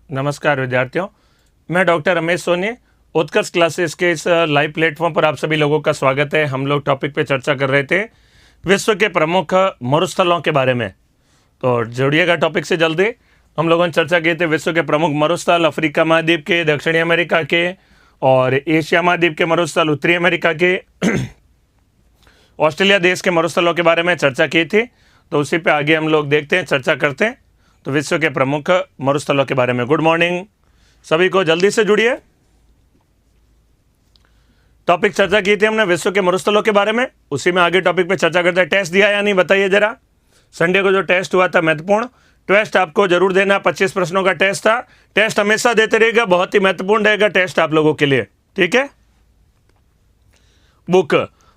नमस्कार विद्यार्थियों, मैं डॉक्टर रमेश सोनी। उत्कर्ष क्लासेस के इस लाइव प्लेटफॉर्म पर आप सभी लोगों का स्वागत है। हम लोग टॉपिक पे चर्चा कर रहे थे विश्व के प्रमुख मरुस्थलों के बारे में। तो जुड़िएगा टॉपिक से जल्दी। हम लोगों ने चर्चा की थी विश्व के प्रमुख मरुस्थल अफ्रीका महाद्वीप के, दक्षिणी अमेरिका के और एशिया महाद्वीप के मरुस्थल, उत्तरी अमेरिका के, ऑस्ट्रेलिया देश के मरुस्थलों के बारे में चर्चा की थी। तो उसी पे आगे हम लोग देखते हैं, चर्चा करते हैं। तो विश्व के प्रमुख मरुस्थलों के बारे में गुड मॉर्निंग सभी को, जल्दी से जुड़िए। टॉपिक चर्चा की थी हमने विश्व के मरुस्थलों के बारे में, उसी में आगे टॉपिक पे चर्चा करते हैं। टेस्ट दिया या नहीं बताइए जरा। संडे को जो टेस्ट हुआ था महत्वपूर्ण टेस्ट आपको जरूर देना। 25 प्रश्नों का टेस्ट था। टेस्ट हमेशा देते रहेगा, बहुत ही महत्वपूर्ण रहेगा टेस्ट आप लोगों के लिए, ठीक है। बुक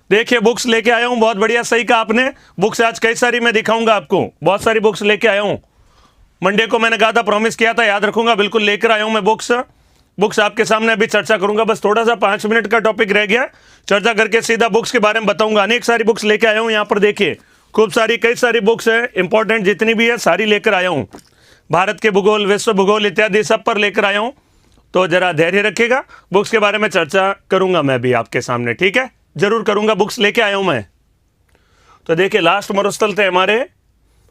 देखिए, बुक्स लेके आया हूं, बहुत बढ़िया, सही कहा आपने। बुक्स आज कई सारी मैं दिखाऊंगा आपको, बहुत सारी बुक्स लेके आया हूं। मंडे को मैंने कहा था, प्रॉमिस किया था, याद रखूंगा, बिल्कुल लेकर आया हूं मैं बुक्स आपके सामने अभी चर्चा करूंगा। बस थोड़ा सा 5 मिनट का टॉपिक रह गया, चर्चा करके सीधा बुक्स के बारे में बताऊंगा। अनेक सारी बुक्स लेके आया हूं, यहाँ पर देखिए खूब सारी, कई सारी बुक्स है, इंपॉर्टेंट जितनी भी है सारी लेकर आया हूं। भारत के भूगोल, विश्व भूगोल इत्यादि सब पर लेकर आया हूं। तो जरा धैर्य रखिएगा, बुक्स के बारे में चर्चा करूंगा मैं भी आपके सामने, ठीक है, जरूर करूंगा। बुक्स लेके आया हूं मैं। तो देखिए, लास्ट मरुस्थल थे हमारे,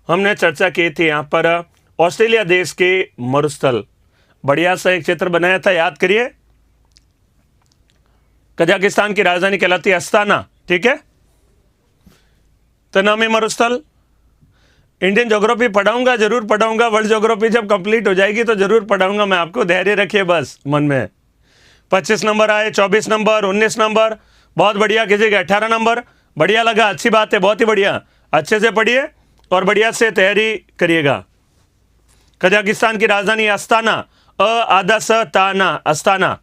हमने चर्चा की थी यहाँ पर ऑस्ट्रेलिया देश के मरुस्थल। बढ़िया सा एक चित्र बनाया था, याद करिए। कजाकिस्तान की राजधानी कहलाती है अस्ताना, ठीक है। तनामी मरुस्थल, इंडियन ज्योग्राफी पढ़ाऊंगा, जरूर पढ़ाऊंगा। वर्ल्ड ज्योग्राफी जब कंप्लीट हो जाएगी तो जरूर पढ़ाऊंगा मैं आपको, धैर्य रखिए बस मन में। 25 नंबर आए, 24 नंबर, 19 नंबर, बहुत बढ़िया। किसी के 18 नंबर, बढ़िया लगा, अच्छी बात है, बहुत ही बढ़िया। अच्छे से पढ़िए और बढ़िया से तैयारी करिएगा। कजाकिस्तान की राजधानी अस्ताना, ताना, Astana.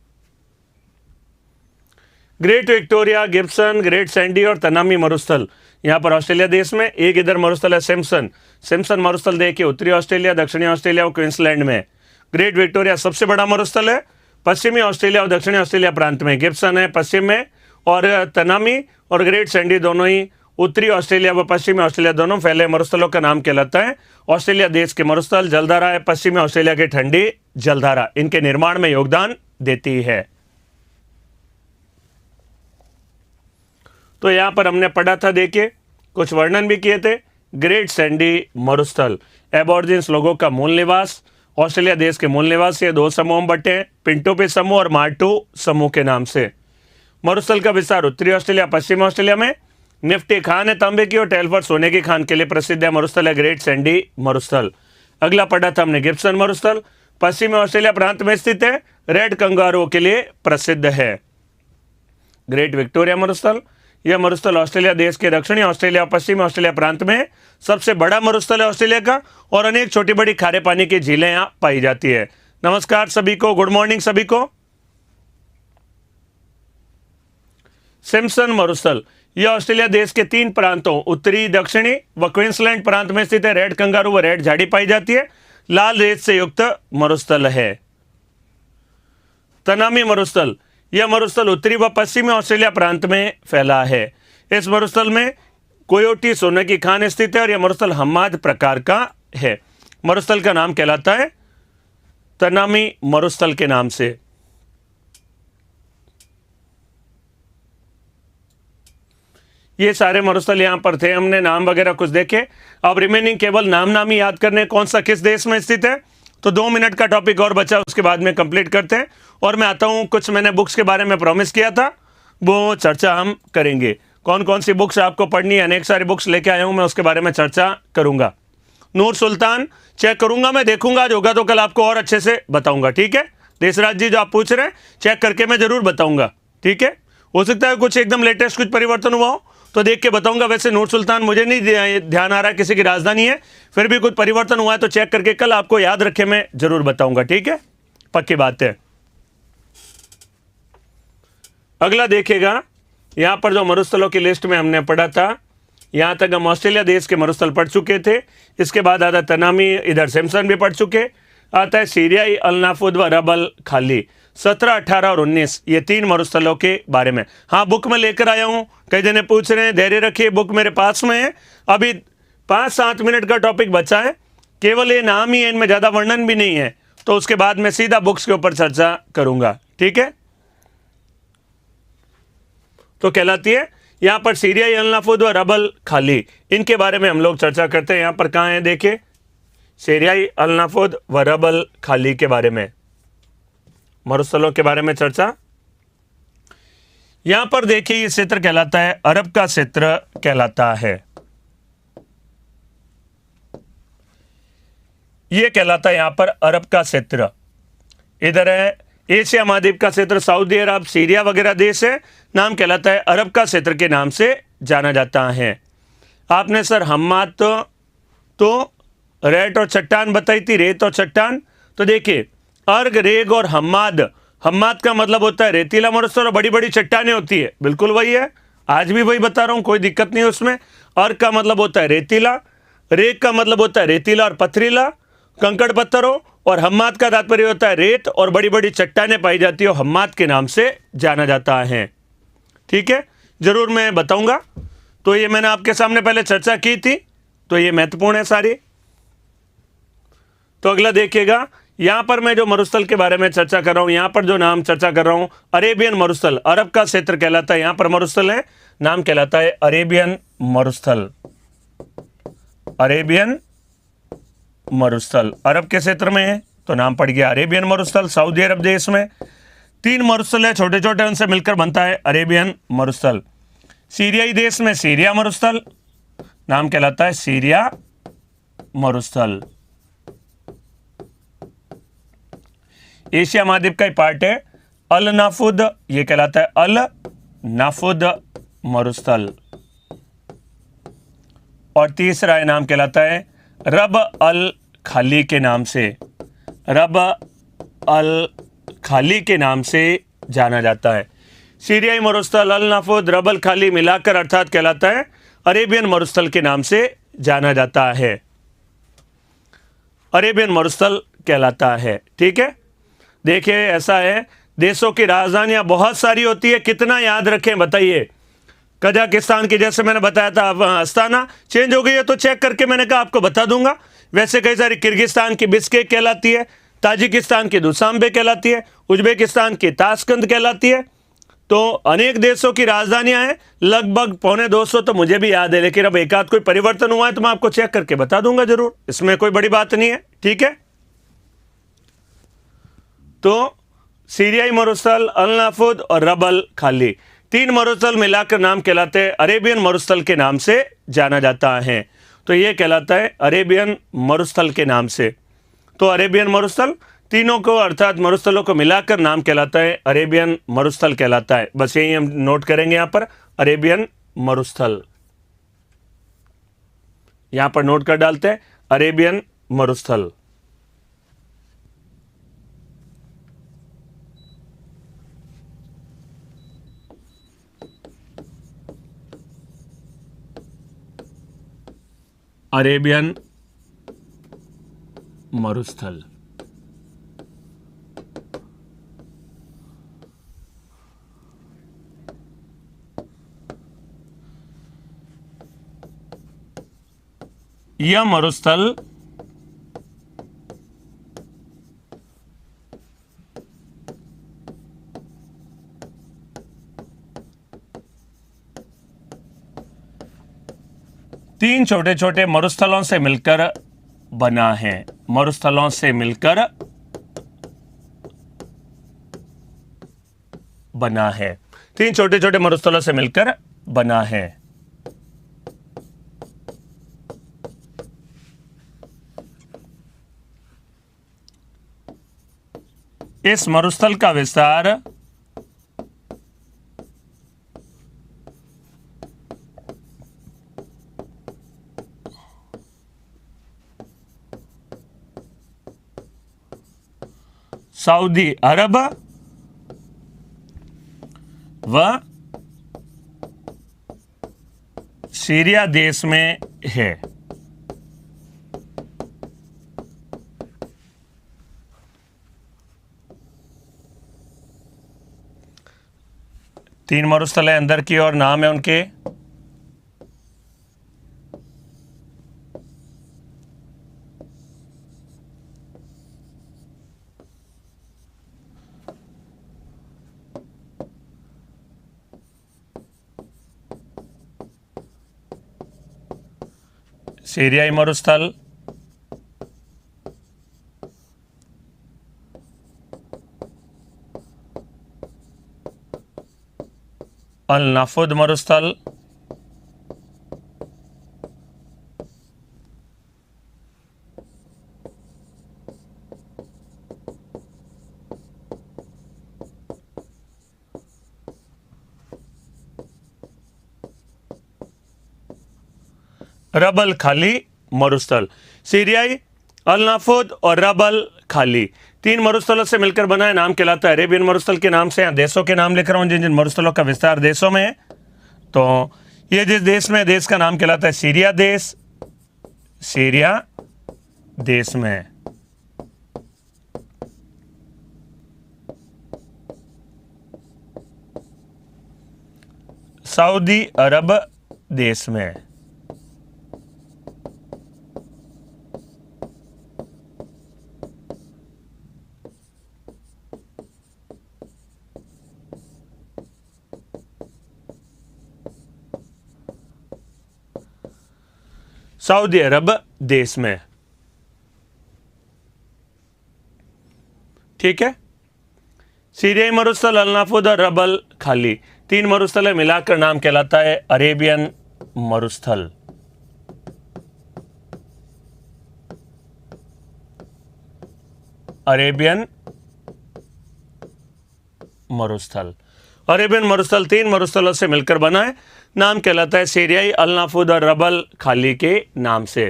Great Victoria, Gibson, great Sandy और तनामी मरुस्थल यहाँ पर ऑस्ट्रेलिया देश में। एक इधर मरुस्थल है सिम्पसन मरुस्थल, देखिए उत्तरी ऑस्ट्रेलिया, दक्षिणी ऑस्ट्रेलिया और क्वींसलैंड में। ग्रेट विक्टोरिया सबसे बड़ा मरुस्थल है, पश्चिमी ऑस्ट्रेलिया और दक्षिणी ऑस्ट्रेलिया प्रांत में। गिब्सन है पश्चिम में, और तनामी और ग्रेट सैंडी दोनों ही उत्तरी ऑस्ट्रेलिया व पश्चिमी ऑस्ट्रेलिया दोनों फैले मरुस्थलों का नाम कहलाता है। ऑस्ट्रेलिया देश के मरुस्थल जलधारा है, पश्चिमी ऑस्ट्रेलिया की ठंडी जलधारा इनके निर्माण में योगदान देती है। तो यहां पर हमने पढ़ा था, देखिए कुछ वर्णन भी किए थे। ग्रेट सैंडी मरुस्थल, एबॉर्जिन्स लोगों का मूल निवास, ऑस्ट्रेलिया देश के मूल निवास। ये 2 समूहों में बटे हैं, पिंटोपे समूह और मार्टू समूह के नाम से। मरुस्थल का विस्तार उत्तरी ऑस्ट्रेलिया, पश्चिमी ऑस्ट्रेलिया में। निफ्टी खान है तांबे की और टेलफर्ड सोने की खान के लिए प्रसिद्ध है। मरुस्थल है ग्रेट सैंडी मरुस्थल। अगला पढ़ा था हमने गिब्सन मरुस्थल, पश्चिमी ऑस्ट्रेलिया प्रांत में स्थित है, रेड कंगारुओं के लिए प्रसिद्ध है। ग्रेट विक्टोरिया मरुस्थल, यह मरुस्थल ऑस्ट्रेलिया देश के दक्षिणी ऑस्ट्रेलिया और पश्चिमी ऑस्ट्रेलिया प्रांत में सबसे बड़ा मरुस्थल है ऑस्ट्रेलिया का, और अनेक छोटी बड़ी खारे पानी की झीलें यहाँ पाई जाती है। नमस्कार सभी को, गुड मॉर्निंग सभी को। सिम्पसन मरुस्थल, यह ऑस्ट्रेलिया देश के 3 प्रांतों उत्तरी, दक्षिणी व क्वींसलैंड प्रांत में स्थित है। रेड कंगारू व रेड झाड़ी पाई जाती है। लाल रेत से युक्त मरुस्थल है। तनामी मरुस्थल, यह मरुस्थल उत्तरी व पश्चिमी ऑस्ट्रेलिया प्रांत में फैला है। इस मरुस्थल में कोयोटी सोने की खान स्थित है और यह मरुस्थल हम्माद प्रकार का है। मरुस्थल का नाम कहलाता है तनामी मरुस्थल के नाम से। ये सारे मरुस्थल यहाँ पर थे, हमने नाम वगैरह कुछ देखे। अब रिमेनिंग केवल नाम ही याद करने, कौन सा किस देश में स्थित है। तो 2 मिनट का टॉपिक और बचा, उसके बाद में कंप्लीट करते हैं। और मैं आता हूँ, कुछ मैंने बुक्स के बारे में प्रॉमिस किया था, वो चर्चा हम करेंगे। कौन कौन सी बुक्स आपको पढ़नी है, अनेक सारी बुक्स लेके आया हूँ मैं, उसके बारे में चर्चा करूंगा। नूर सुल्तान चेक करूंगा मैं, देखूंगा, आज होगा तो कल आपको और अच्छे से बताऊंगा, ठीक है। देशराज जी जो आप पूछ रहे हैं, चेक करके मैं जरूर बताऊंगा, ठीक है। हो सकता है कुछ एकदम लेटेस्ट कुछ परिवर्तन हुआ हो तो देख के बताऊंगा। वैसे नूर सुल्तान मुझे नहीं ध्यान आ रहा है, किसी की राजधानी है, फिर भी कुछ परिवर्तन हुआ है तो चेक करके कल आपको याद रखे मैं जरूर बताऊंगा, ठीक है, पक्की बात है। अगला देखिएगा, यहां पर जो मरुस्थलों की लिस्ट में हमने पढ़ा था, यहां तक हम ऑस्ट्रेलिया देश के मरुस्थल पढ़ चुके थे। इसके बाद आता तनामी, इधर सिम्पसन भी पढ़ चुके। आता है सीरियाई, अल-नाफुद व रबल खाली। 17, 18 और 19 ये 3 मरुस्थलों के बारे में। हाँ, बुक में लेकर आया हूँ, कई जने पूछ रहे हैं, धैर्य रखिए, बुक मेरे पास में है। अभी 5-7 मिनट का टॉपिक बचा है, केवल ये नाम ही है, इनमें ज़्यादा वर्णन भी नहीं है। तो उसके बाद मैं सीधा बुक्स के ऊपर चर्चा करूंगा, ठीक है। तो कहलाती है यहां पर सीरियाई अल-नफूद व रबल खाली, इनके बारे में हम लोग चर्चा करते हैं। यहां पर कहां है, देखिए सीरियाई अल-नफूद व रबल खाली के बारे में, मरुस्थलों के बारे में चर्चा। यहां पर देखिए ये क्षेत्र कहलाता है अरब का क्षेत्र कहलाता है, ये कहलाता है यहां पर अरब का क्षेत्र। इधर है एशिया महाद्वीप का क्षेत्र, सऊदी अरब, सीरिया वगैरह देश है, नाम कहलाता है अरब का क्षेत्र के नाम से जाना जाता है। आपने सर हम्माद तो रेत और चट्टान बताई थी, रेत और चट्टान। तो देखिए अर्ग, रेग और हम्माद, हम्माद का मतलब होता है रेतीला मरुस्थल और बड़ी बड़ी चट्टानें होती है, बिल्कुल वही है, आज भी वही बता रहा हूं, कोई दिक्कत नहीं है उसमें। अर्ग का मतलब होता है रेतीला, रेग का मतलब होता है रेतीला और पथरीला कंकड़ पत्थरों, और हम्माद का तात्पर्य होता है रेत और बड़ी बड़ी चट्टानें पाई जाती है, हम्माद के नाम से जाना जाता है, ठीक है। जरूर मैं बताऊंगा। तो ये मैंने आपके सामने पहले चर्चा की थी, तो ये महत्वपूर्ण है सारी। तो अगला देखिएगा, यहां पर मैं जो मरुस्थल के बारे में चर्चा कर रहा हूं, यहां पर जो नाम चर्चा कर रहा हूं अरेबियन मरुस्थल, अरब का क्षेत्र कहलाता है, यहां पर मरुस्थल है, नाम कहलाता है अरेबियन मरुस्थल। अरेबियन मरुस्थल अरब के क्षेत्र में है तो नाम पड़ गया अरेबियन मरुस्थल। सऊदी अरब देश में 3 मरुस्थल है छोटे छोटे, उनसे मिलकर बनता है अरेबियन मरुस्थल। सीरियाई देश में सीरिया मरुस्थल, नाम कहलाता है सीरिया मरुस्थल। एशिया महाद्वीप का ही पार्ट है अल नाफुद, ये कहलाता है अल नाफुद मरुस्थल। और तीसरा है, नाम कहलाता है रब अल खाली के नाम से, रब अल खाली के नाम से जाना जाता है। सीरियाई मरुस्थल, अल नाफुद, रब अल खाली मिलाकर अर्थात कहलाता है अरेबियन मरुस्थल के नाम से जाना जाता है, अरेबियन मरुस्थल कहलाता है, ठीक है। देखिए ऐसा है, देशों की राजधानियां बहुत सारी होती है, कितना याद रखें बताइए। कजाकिस्तान की जैसे मैंने बताया था, अस्ताना चेंज हो गई है तो चेक करके मैंने कहा आपको बता दूंगा। वैसे कई सारी, किर्गिस्तान की बिस्केक कहलाती है, ताजिकिस्तान की दुशांबे कहलाती है, उज्बेकिस्तान की ताशकंद कहलाती है। तो अनेक देशों की राजधानियां हैं, लगभग 250 तो मुझे भी याद है, लेकिन अब एक आध कोई परिवर्तन हुआ है तो मैं आपको चेक करके बता दूंगा जरूर, इसमें कोई बड़ी बात नहीं है, ठीक है। तो सीरियाई मरुस्थल, अल नाफुद और रब अल खाली, 3 मरुस्थल मिलाकर नाम कहलाते हैं अरेबियन मरुस्थल के नाम से जाना जाता है। तो ये कहलाता है अरेबियन मरुस्थल के नाम से। तो अरेबियन मरुस्थल तीनों को अर्थात मरुस्थलों को मिलाकर नाम कहलाता है अरेबियन मरुस्थल कहलाता है। बस यही हम नोट करेंगे यहां पर, अरेबियन मरुस्थल यहां पर नोट कर डालते हैं, अरेबियन मरुस्थल। अरेबियन मरुस्थल। यह मरुस्थल तीन छोटे छोटे मरुस्थलों से मिलकर बना है, मरुस्थलों से मिलकर बना है, 3 छोटे छोटे मरुस्थलों से मिलकर बना है। इस मरुस्थल का विस्तार सऊदी अरब व सीरिया देश में है। तीन मरुस्थल है अंदर की और नाम है उनके सीरियाई मरुस्थल, अल नाफुद मरुस्थल, रब अल खाली मरुस्थल। सीरियाई, अल नाफुद और रब अल खाली, तीन मरुस्थलों से मिलकर बना है, नाम कहलाता है अरेबियन मरुस्थल के नाम से। यहाँ देशों के नाम लिख रहा हूँ जिन जिन मरुस्थलों का विस्तार देशों में है। तो ये जिस देश में, देश का नाम कहलाता है सीरिया देश, सीरिया देश में। सऊदी अरब देश में। सऊदी अरब देश में, ठीक है। सीरियाई मरुस्थल, अल नाफुद और रब अल खाली, तीन मरुस्थल मिलाकर नाम कहलाता है अरेबियन मरुस्थल। अरेबियन मरुस्थल, अरेबियन मरुस्थल तीन मरुस्थलों से मिलकर बना है, नाम कहलाता है सीरियाई, अल नाफुद और रब अल खाली के नाम से।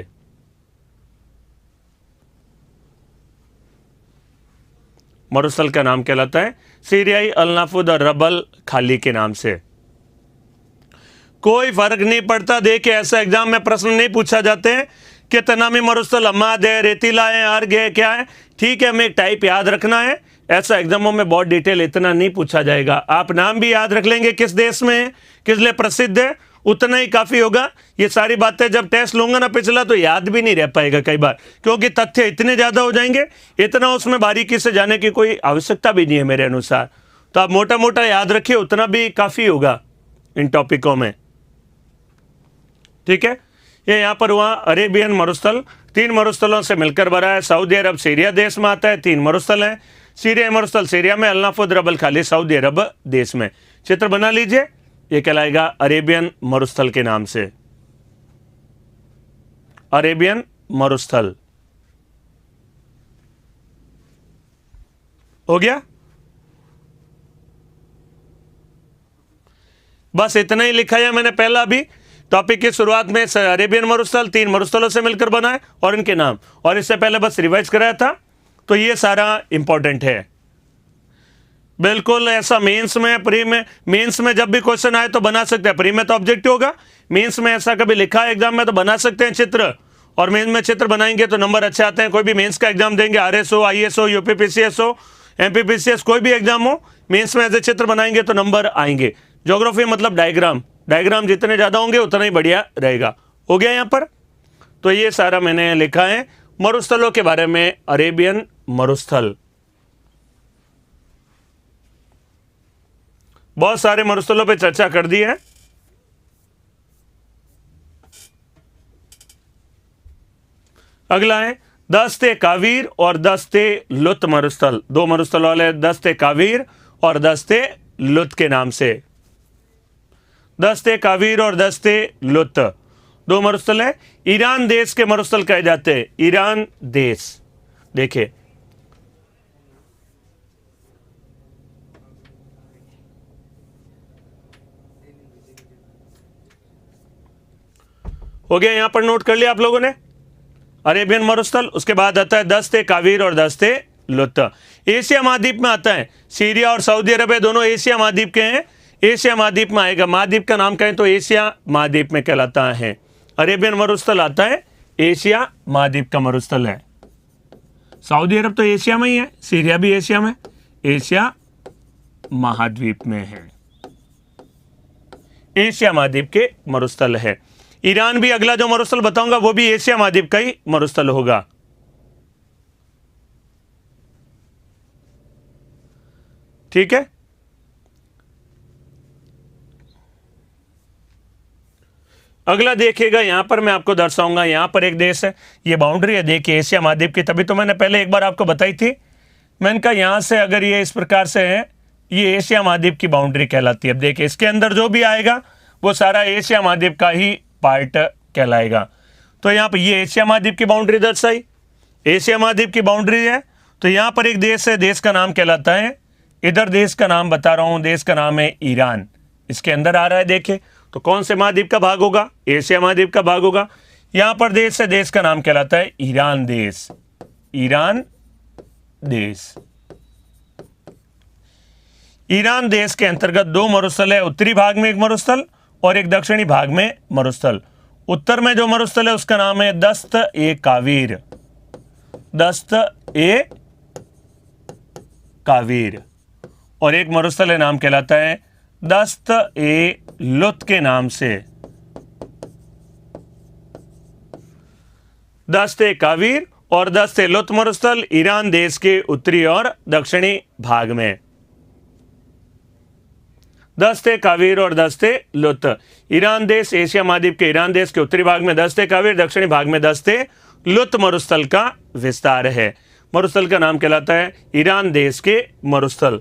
मरुस्थल का नाम कहलाता है सीरियाई, अल नाफुद और रब अल खाली के नाम से। कोई फर्क नहीं पड़ता, देखिए ऐसा एग्जाम में प्रश्न नहीं पूछा जाते हैं कि तनामी मरुस्थल अम्माद है, रेतीला है, अर्ग है, क्या है, ठीक है, हमें एक टाइप याद रखना है। ऐसा एग्जामों में बहुत डिटेल इतना नहीं पूछा जाएगा। आप नाम भी याद रख लेंगे, किस देश में है, किस लिए प्रसिद्ध है, उतना ही काफ़ी होगा। ये सारी बातें जब टेस्ट लूंगा ना पिछला, तो याद भी नहीं रह पाएगा कई बार, क्योंकि तथ्य इतने ज़्यादा हो जाएंगे, इतना उसमें बारीकी से जाने की कोई आवश्यकता भी नहीं है मेरे अनुसार। तो आप मोटा मोटा याद रखिए, उतना भी काफ़ी होगा इन टॉपिकों में, ठीक है। ये यहाँ पर हुआ अरेबियन मरुस्थल, तीन मरुस्थलों से मिलकर बना है। सऊदी अरब सीरिया देश में आता है, तीन मरुस्थल हैं। सीरिया मरुस्थल सीरिया में, अल नाफुद रब अल खाली सऊदी अरब देश में। चित्र बना लीजिए, ये कहलाएगा अरेबियन मरुस्थल के नाम से। अरेबियन मरुस्थल हो गया। बस इतना ही लिखा है मैंने पहला भी टॉपिक की शुरुआत में। अरेबियन मरुस्थल तीन मरुस्थलों से मिलकर बना है और इनके नाम, और इससे पहले बस रिवाइज कराया था। तो ये सारा इंपॉर्टेंट है बिल्कुल। ऐसा मेंस में, प्री में, मेंस में जब भी क्वेश्चन आए तो बना सकते हैं। प्री में तो ऑब्जेक्टिव होगा, मेंस में ऐसा कभी लिखा है एग्जाम में तो बना सकते हैं चित्र, और मेंस में चित्र बनाएंगे तो नंबर अच्छे आते हैं। कोई भी मेंस का एग्जाम देंगे, RS हो, IS हो, UPPCS हो, MPPCS, कोई भी एग्जाम हो, मेंस में ऐसे चित्र बनाएंगे तो नंबर आएंगे। ज्योग्राफी मतलब डायग्राम, डायग्राम जितने ज़्यादा होंगे उतना ही बढ़िया रहेगा। हो गया यहाँ पर। तो ये सारा मैंने लिखा है मरुस्थलों के बारे में। अरेबियन मरुस्थल, बहुत सारे मरुस्थलों पे चर्चा कर दी है। अगला है दस्ते कावीर और दस्ते लुत मरुस्थल। दो मरुस्थल वाले दस्ते कावीर और दस्ते लुत के नाम से। दस्ते कावीर और दस्ते लुत दो मरुस्थल है। ईरान देश के मरुस्थल कहे जाते हैं। ईरान देश, देखिए हो गया, यहां पर नोट कर लिया आप लोगों ने। अरेबियन मरुस्थल, उसके बाद आता है दस्ते कावीर और दस्ते लुत। एशिया महाद्वीप में आता है। सीरिया और सऊदी अरब दोनों एशिया महाद्वीप के हैं। एशिया महाद्वीप में आएगा। महाद्वीप का नाम कहें तो एशिया महाद्वीप में कहलाता है। अरेबियन मरुस्थल आता है, एशिया महाद्वीप का मरुस्थल है। सऊदी अरब तो एशिया में ही है, सीरिया भी एशिया में, एशिया महाद्वीप में है, एशिया महाद्वीप के मरुस्थल है। ईरान भी अगला जो मरुस्थल बताऊंगा वो भी एशिया महाद्वीप का ही मरुस्थल होगा। ठीक है। अगला देखिएगा, यहाँ पर मैं आपको दर्शाऊंगा, यहाँ पर एक देश है, ये बाउंड्री है देखिए एशिया महाद्वीप की। तभी तो मैंने पहले एक बार आपको बताई थी, मैंने कहा यहाँ से अगर ये इस प्रकार से है, ये एशिया महाद्वीप की बाउंड्री कहलाती है। अब देखिए इसके अंदर जो भी आएगा वो सारा एशिया महाद्वीप का ही पार्ट कहलाएगा। तो यहाँ पर ये एशिया महाद्वीप की बाउंड्री दर्शाई, एशिया महाद्वीप की बाउंड्री है। तो यहाँ पर एक देश है, देश का नाम कहलाता है, इधर देश का नाम बता रहा हूँ, देश का नाम है ईरान, इसके अंदर आ रहा है देखिए। तो कौन से महाद्वीप का भाग होगा? एशिया महाद्वीप का भाग होगा। यहाँ पर देश है, देश का नाम कहलाता है ईरान देश, ईरान देश। ईरान देश के अंतर्गत दो मरुस्थल है, उत्तरी भाग में एक मरुस्थल और एक दक्षिणी भाग में मरुस्थल। उत्तर में जो मरुस्थल है उसका नाम है दस्त ए कावीर, दस्त ए कावीर, और एक मरुस्थल है नाम कहलाता है दस्त ए लुत के नाम से, दस्त ए कावीर और दस्त ए लुत मरुस्थल ईरान देश के उत्तरी और दक्षिणी भाग में। दस्ते कावीर और दस्ते लुत, ईरान देश एशिया महाद्वीप के ईरान देश के उत्तरी भाग में दस्ते कावीर, दक्षिणी भाग में दस्ते लुत मरुस्थल का विस्तार है। मरुस्थल का नाम कहलाता है ईरान देश के मरुस्थल।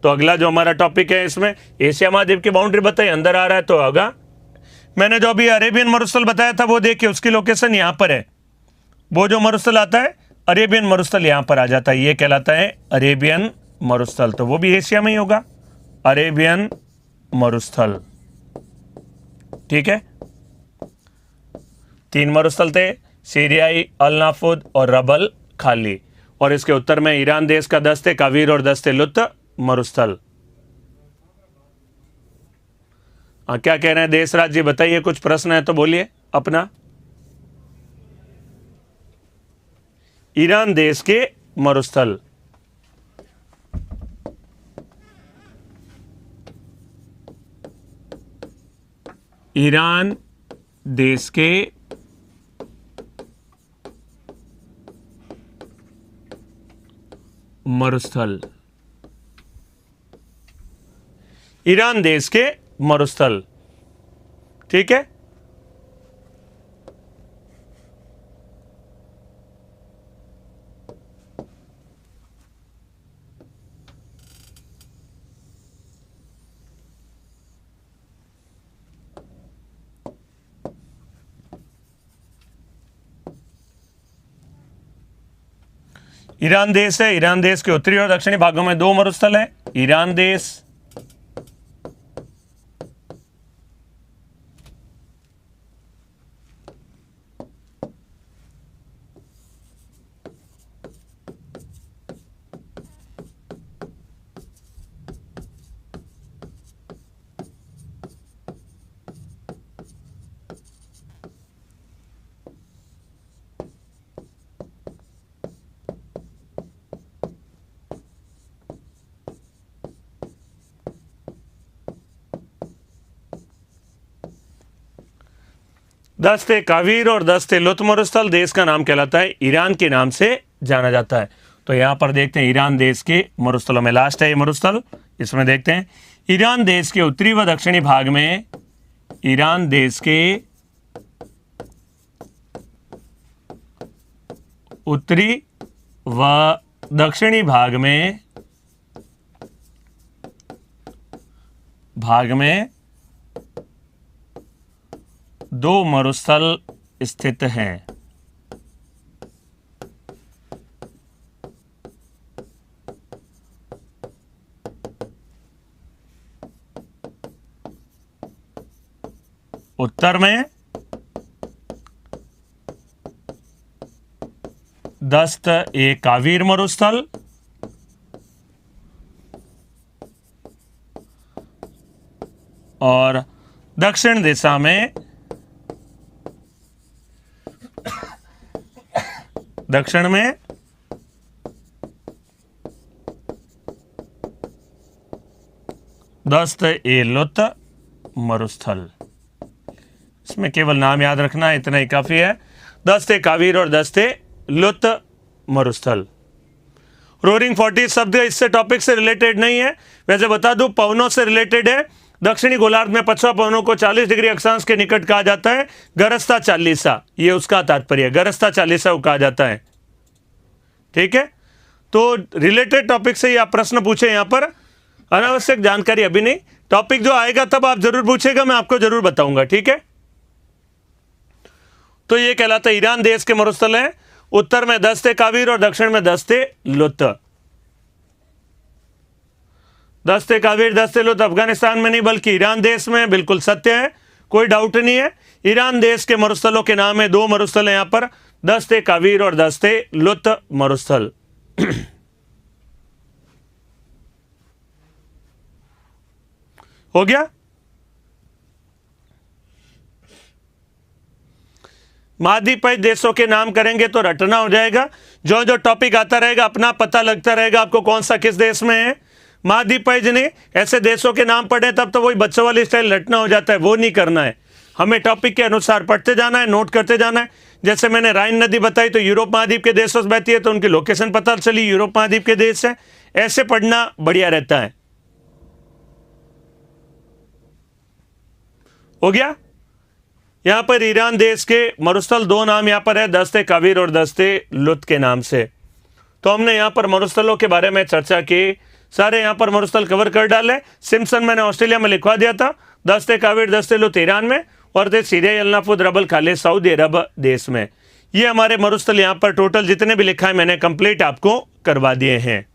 तो अगला जो हमारा टॉपिक है, इसमें एशिया महाद्वीप की बाउंड्री बताई, अंदर आ रहा है तो होगा। मैंने जो अभी अरेबियन मरुस्थल बताया था वो देखिए, उसकी लोकेशन यहाँ पर है। वो जो मरुस्थल आता है अरेबियन मरुस्थल यहाँ पर आ जाता है, ये कहलाता है अरेबियन मरुस्थल। तो वो भी एशिया में ही होगा, अरेबियन मरुस्थल। ठीक है, तीन मरुस्थल थे, सीरियाई, अल नाफुद और रबल खाली, और इसके उत्तर में ईरान देश का दस्ते कावीर और दस्ते लुत मरुस्थल। क्या कह रहे हैं देश राज्य बताइए, कुछ प्रश्न है तो बोलिए अपना। ईरान देश के मरुस्थल, ईरान देश के मरुस्थल, ईरान देश के मरुस्थल। ठीक है, ईरान देश है, ईरान देश के उत्तरी और दक्षिणी भागों में दो मरुस्थल है। ईरान देश दस्ते कावीर और दस्ते लुत मरुस्थल, देश का नाम कहलाता है ईरान के नाम से जाना जाता है। तो यहां पर देखते हैं ईरान देश के मरुस्थलों में लास्ट है ये मरुस्थल, इसमें देखते हैं ईरान देश के उत्तरी व दक्षिणी भाग में, ईरान देश के उत्तरी व दक्षिणी भाग में दो मरुस्थल स्थित हैं। उत्तर में दस्त ए कावीर मरुस्थल और दक्षिण दिशा में दक्षिण में दस्त ए लुत मरुस्थल। इसमें केवल नाम याद रखना, इतना ही काफी है, दस्ते कावीर और दस्ते लुत मरुस्थल। रोरिंग 40 शब्द इससे टॉपिक से रिलेटेड नहीं है, वैसे बता दूं पवनों से रिलेटेड है। दक्षिणी गोलार्ध में पछुआ पवनों को 40 डिग्री अक्षांश के निकट कहा जाता है गरजता चालीसा, ये उसका तात्पर्य, गरजता चालीसा को कहा जाता है। ठीक है, तो रिलेटेड टॉपिक से ही आप प्रश्न पूछे, यहां पर अनावश्यक जानकारी अभी नहीं, टॉपिक जो आएगा तब आप जरूर पूछेगा, मैं आपको जरूर बताऊंगा। ठीक है, तो ये कहलाता है ईरान देश के मरुस्थल हैं, उत्तर में दस्ते कावीर और दक्षिण में दस्ते लुत। दस्ते कावीर दस्ते लुत अफगानिस्तान में नहीं बल्कि ईरान देश में, बिल्कुल सत्य है, कोई डाउट नहीं है। ईरान देश के मरुस्थलों के नाम है, 2 मरुस्थल है यहां पर, दस्ते कावीर और दस्ते लुत मरुस्थल। हो गया। महाद्वीपीय देशों के नाम करेंगे तो रटना हो जाएगा, जो जो टॉपिक आता रहेगा अपना पता लगता रहेगा आपको कौन सा किस देश में है। महाद्वीपीय नहीं, ऐसे देशों के नाम पढ़े तब तो वही बच्चों वाली स्टाइल रटना हो जाता है, वो नहीं करना है, हमें टॉपिक के अनुसार पढ़ते जाना है, नोट करते जाना है। जैसे मैंने राइन नदी बताई तो यूरोप महाद्वीप के देशों से बहती है, तो उनकी लोकेशन पता चली, यूरोप महाद्वीप के देश है, ऐसे पढ़ना बढ़िया रहता है। हो गया। यहां पर ईरान देश के मरुस्थल 2 नाम यहां पर है, दस्ते कावीर और दस्ते लुत के नाम से। तो हमने यहां पर मरुस्थलों के बारे में चर्चा की, सारे यहां पर मरुस्थल कवर कर डाले। सिम्पसन मैंने ऑस्ट्रेलिया में लिखवा दिया था, दस्ते कावीर दस्ते लुत ईरान में, और थे सीरिया अल्नाफुद रबल खाले सऊदी अरब देश में। ये हमारे मरुस्थल यहां पर टोटल जितने भी लिखा है मैंने कंप्लीट आपको करवा दिए हैं।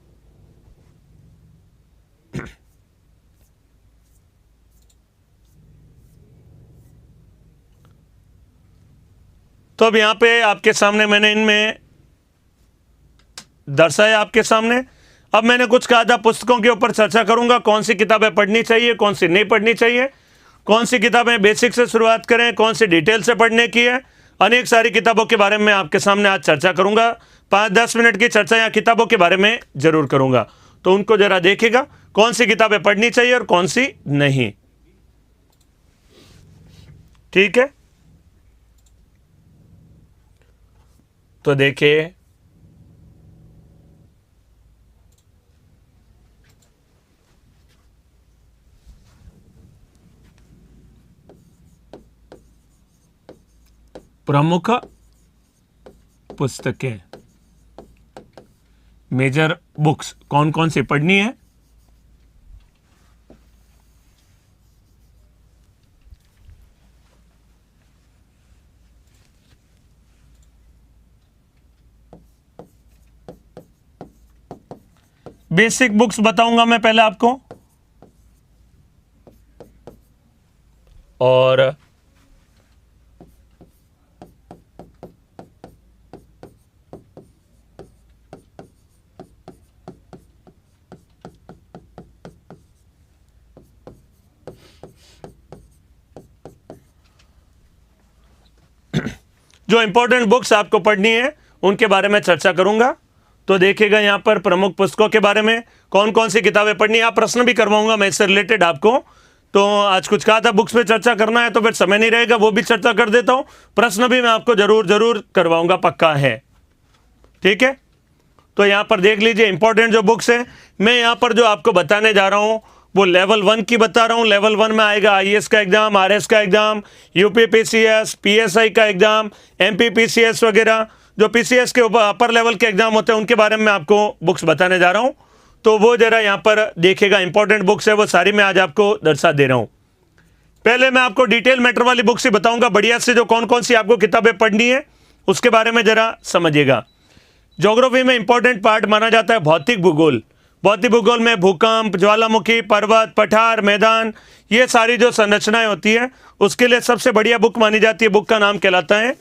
तो अब यहां पे आपके सामने मैंने इनमें दर्शाया आपके सामने। अब मैंने कुछ कहा था पुस्तकों के ऊपर चर्चा करूंगा, कौन सी किताबें पढ़नी चाहिए, कौन सी नहीं पढ़नी चाहिए, कौन सी किताबें बेसिक से शुरुआत करें, कौन सी डिटेल से पढ़ने की है। अनेक सारी किताबों के बारे में आपके सामने आज चर्चा करूंगा। 5-10 मिनट की चर्चा या किताबों के बारे में जरूर करूंगा, तो उनको जरा देखिएगा कौन सी किताबें पढ़नी चाहिए और कौन सी नहीं। ठीक है, तो देखिए प्रमुख पुस्तकें, मेजर बुक्स कौन कौन सी पढ़नी है। बेसिक बुक्स बताऊंगा मैं पहले आपको, और जो इंपॉर्टेंट बुक्स आपको पढ़नी है उनके बारे में चर्चा करूंगा। तो देखिएगा यहां पर प्रमुख पुस्तकों के बारे में कौन कौन सी किताबें पढ़नी है। आप प्रश्न भी करवाऊंगा मैं इससे रिलेटेड आपको। तो आज कुछ कहा था बुक्स पे चर्चा करना है, तो फिर समय नहीं रहेगा, वो भी चर्चा कर देता हूं। प्रश्न भी मैं आपको जरूर जरूर करवाऊंगा, पक्का है। ठीक है, तो यहां पर देख लीजिए इंपॉर्टेंट जो बुक्स है, मैं यहां पर जो आपको बताने जा रहा हूं वो लेवल 1 की बता रहा हूं। लेवल 1 में आएगा आईएएस का एग्जाम, आरएस का एग्जाम, यूपीपीसीएस, पीएसआई का एग्जाम, एमपीपीसीएस वगैरह, जो पीसीएस के ऊपर अपर लेवल के एग्जाम होते हैं उनके बारे में आपको बुक्स बताने जा रहा हूं। तो वो जरा यहां पर देखिएगा, इंपॉर्टेंट बुक्स है वो सारी मैं आज आपको दर्शा दे रहा हूं। पहले मैं आपको डिटेल मैटर वाली बुक्स ही बताऊंगा बढ़िया से, जो कौन कौन सी आपको किताबें पढ़नी है उसके बारे में जरा समझिएगा। ज्योग्राफी में इंपॉर्टेंट पार्ट माना जाता है भौतिक भूगोल। भौतिक भूगोल में भूकंप, ज्वालामुखी, पर्वत, पठार, मैदान, ये सारी जो संरचनाएं होती है उसके लिए सबसे बढ़िया बुक मानी जाती है। बुक का नाम कहलाता है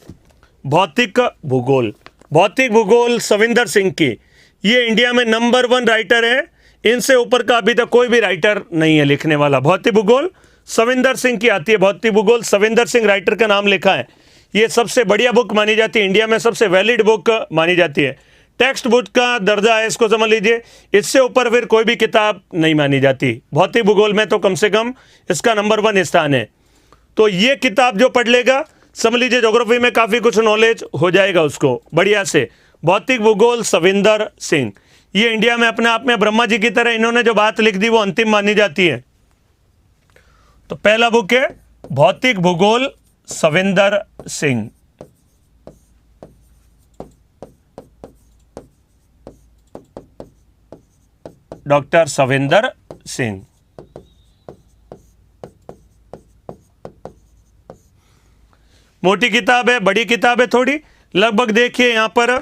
भौतिक भूगोल। भौतिक भूगोल सविंदर सिंह की, ये इंडिया में नंबर 1 राइटर है, इनसे ऊपर का अभी तक कोई भी राइटर नहीं है लिखने वाला। भौतिक भूगोल सविंदर सिंह की आती है, भौतिक भूगोल सविंदर सिंह राइटर का नाम लिखा है। ये सबसे बढ़िया बुक मानी जाती है, इंडिया में सबसे वैलिड बुक मानी जाती है। टेक्स्ट बुक का दर्जा है, इसको समझ लीजिए, इससे ऊपर फिर कोई भी किताब नहीं मानी जाती। भौतिक भूगोल में तो कम से कम इसका नंबर 1 स्थान है। तो ये किताब जो पढ़ लेगा समझ लीजिए ज्योग्राफी में काफ़ी कुछ नॉलेज हो जाएगा उसको बढ़िया से। भौतिक भूगोल सविंदर सिंह, ये इंडिया में अपने आप में ब्रह्मा जी की तरह इन्होंने जो बात लिख दी वो अंतिम मानी जाती है। तो पहला बुक है भौतिक भूगोल, सविंदर सिंह। डॉक्टर सविंदर सिंह। मोटी किताब है, बड़ी किताब है थोड़ी, लगभग देखिए यहां पर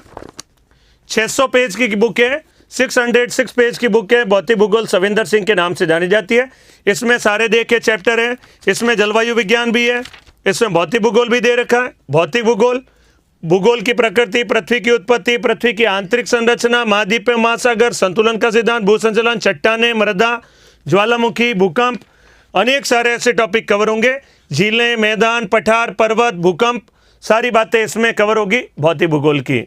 600 पेज की बुक है, 606 पेज की बुक है। भौतिक भूगोल सविंदर सिंह के नाम से जानी जाती है। इसमें सारे देखिए चैप्टर है, इसमें जलवायु विज्ञान भी है, इसमें भौतिक भूगोल भी दे रखा है। भौतिक भूगोल, भूगोल की प्रकृति, पृथ्वी की उत्पत्ति, पृथ्वी की आंतरिक संरचना, महाद्वीप महासागर, संतुलन का सिद्धांत, भूसंचलन, चट्टाने, मृदा, ज्वालामुखी, भूकंप, अनेक सारे ऐसे टॉपिक कवर होंगे। झीलें, मैदान, पठार, पर्वत, भूकंप, सारी बातें इसमें कवर होगी भौतिक भूगोल की।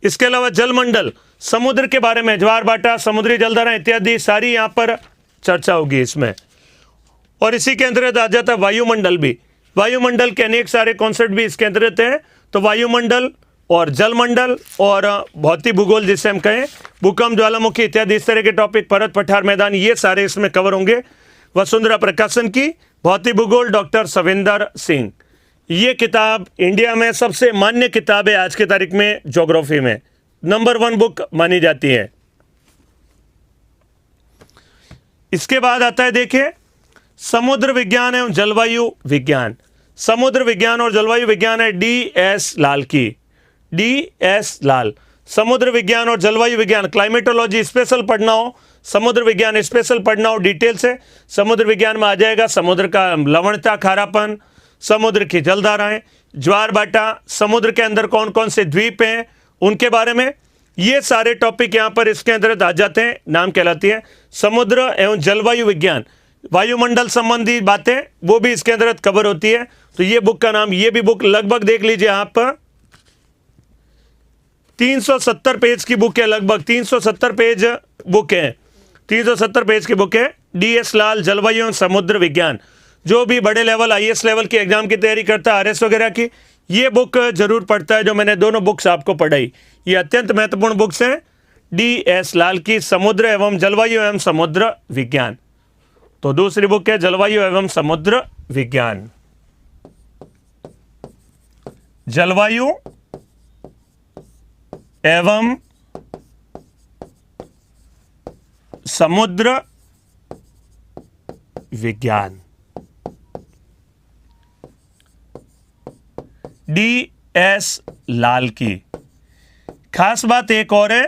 इसके अलावा जलमंडल, समुद्र के बारे में, ज्वार भाटा, समुद्री जलधारा इत्यादि सारी यहां पर चर्चा होगी इसमें। और इसी के अंतर्गत आ जाता है वायुमंडल भी। वायुमंडल के अनेक सारे कॉन्सेप्ट भी इसके अंतर्गत हैं। तो वायुमंडल और जलमंडल और भौतिक भूगोल जिसे हम कहें, भूकंप, ज्वालामुखी इत्यादि इस तरह के टॉपिक, पर्वत, पठार, मैदान, ये सारे इसमें कवर होंगे। वसुंधरा प्रकाशन की भौतिक भूगोल, डॉक्टर सविंदर सिंह। ये किताब इंडिया में सबसे मान्य किताब है आज की तारीख में, ज्योग्राफी में नंबर 1 बुक मानी जाती है। इसके बाद आता है देखिए समुद्र विज्ञान एवं जलवायु विज्ञान। समुद्र विज्ञान और जलवायु विज्ञान है DS लाल की, DS लाल। समुद्र विज्ञान और जलवायु विज्ञान, क्लाइमेटोलॉजी स्पेशल पढ़ना हो, समुद्र विज्ञान स्पेशल पढ़ना हो डिटेल से, समुद्र विज्ञान में आ जाएगा समुद्र का लवणता, खारापन, समुद्र की जलधाराएं, ज्वार भाटा, समुद्र के अंदर कौन कौन से द्वीप हैं उनके बारे में, ये सारे टॉपिक यहां पर इसके अंदर आ जाते हैं। नाम कहलाती है समुद्र एवं जलवायु विज्ञान। वायुमंडल संबंधी बातें वो भी इसके अंदर कवर होती है। तो ये बुक का नाम, ये भी बुक लगभग देख लीजिए आप 370 पेज की बुक है, लगभग 370 पेज बुक है, 370 पेज की बुक है। DS लाल, जलवायु एवं समुद्र विज्ञान। जो भी बड़े लेवल IAS लेवल के एग्जाम की तैयारी करता है, RS वगैरह की, ये बुक जरूर पढ़ता है। जो मैंने दोनों बुक्स आपको पढ़ाई, ये अत्यंत महत्वपूर्ण बुक्स हैं। DS लाल की समुद्र एवं जलवायु एवं समुद्र विज्ञान। तो दूसरी बुक है जलवायु एवं समुद्र विज्ञान। जलवायु एवं समुद्र विज्ञान, DS लाल की। खास बात एक और है,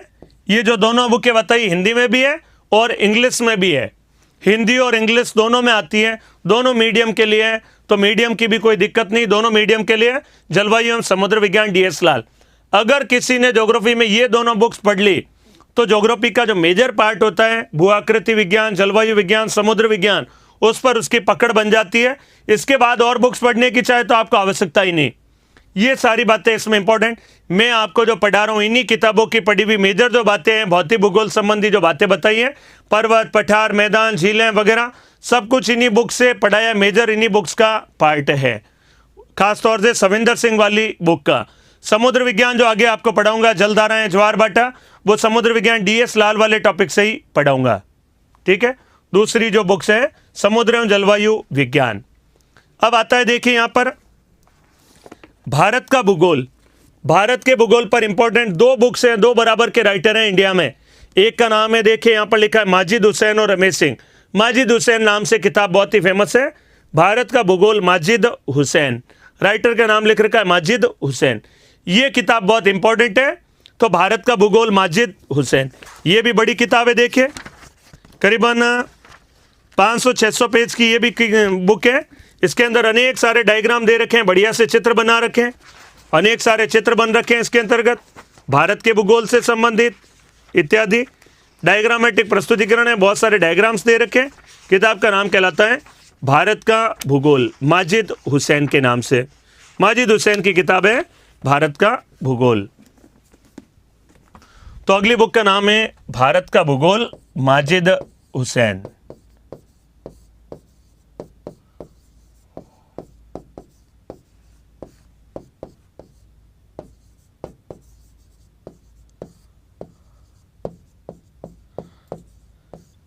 ये जो दोनों बुकें बताई हिंदी में भी है और इंग्लिश में भी है। हिंदी और इंग्लिश दोनों में आती है, दोनों मीडियम के लिए है, तो मीडियम की भी कोई दिक्कत नहीं, दोनों मीडियम के लिए। जलवायु एवं समुद्र विज्ञान DS लाल। अगर किसी ने ज्योग्राफी में ये दोनों बुक्स पढ़ ली तो ज्योग्राफी का जो मेजर पार्ट होता है, भू आकृति विज्ञान, जलवायु विज्ञान, समुद्र विज्ञान, उस पर उसकी पकड़ बन जाती है। इसके बाद और बुक्स पढ़ने की चाहे तो आपको आवश्यकता ही नहीं। ये सारी बातें इसमें इंपॉर्टेंट, मैं आपको जो पढ़ा रहा हूं इन्हीं किताबों की पढ़ी हुई मेजर जो बातें हैं, भौतिक भूगोल संबंधी जो बातें बताई हैं, पर्वत, पठार, मैदान, झीलें वगैरह, सब कुछ इन्हीं बुक से पढ़ाया, मेजर इन्हीं बुक्स का पार्ट है। खासतौर से सविंदर सिंह वाली बुक का। समुद्र विज्ञान जो आगे आपको पढ़ाऊंगा, जलधाराएं, ज्वार भाटा, वो समुद्र विज्ञान DS लाल वाले टॉपिक से ही पढ़ाऊंगा। ठीक है। दूसरी जो बुक्स है समुद्र एवं जलवायु विज्ञान। अब आता है देखिए यहां पर भारत का भूगोल। भारत के भूगोल पर इंपॉर्टेंट 2 बुक्स हैं, 2 बराबर के राइटर हैं इंडिया में। एक का नाम है देखिए यहां पर लिखा है माजिद हुसैन और रमेश सिंह। माजिद हुसैन नाम से किताब बहुत ही फेमस है, भारत का भूगोल, माजिद हुसैन। राइटर का नाम लिख रखा है माजिद हुसैन। ये किताब बहुत इंपॉर्टेंट है। तो भारत का भूगोल, माजिद हुसैन, ये भी बड़ी किताब है। देखिए करीबन 500-600 पेज की ये भी बुक है। इसके अंदर अनेक सारे डायग्राम दे रखे हैं, बढ़िया से चित्र बना रखे हैं, अनेक सारे चित्र बन रखे हैं इसके अंतर्गत, भारत के भूगोल से संबंधित इत्यादि डायग्रामेटिक प्रस्तुतिकरण है, बहुत सारे डायग्राम्स दे रखे हैं। किताब का नाम कहलाता है भारत का भूगोल, माजिद हुसैन के नाम से। माजिद हुसैन की किताब है भारत का भूगोल। तो अगली बुक का नाम है भारत का भूगोल, माजिद हुसैन।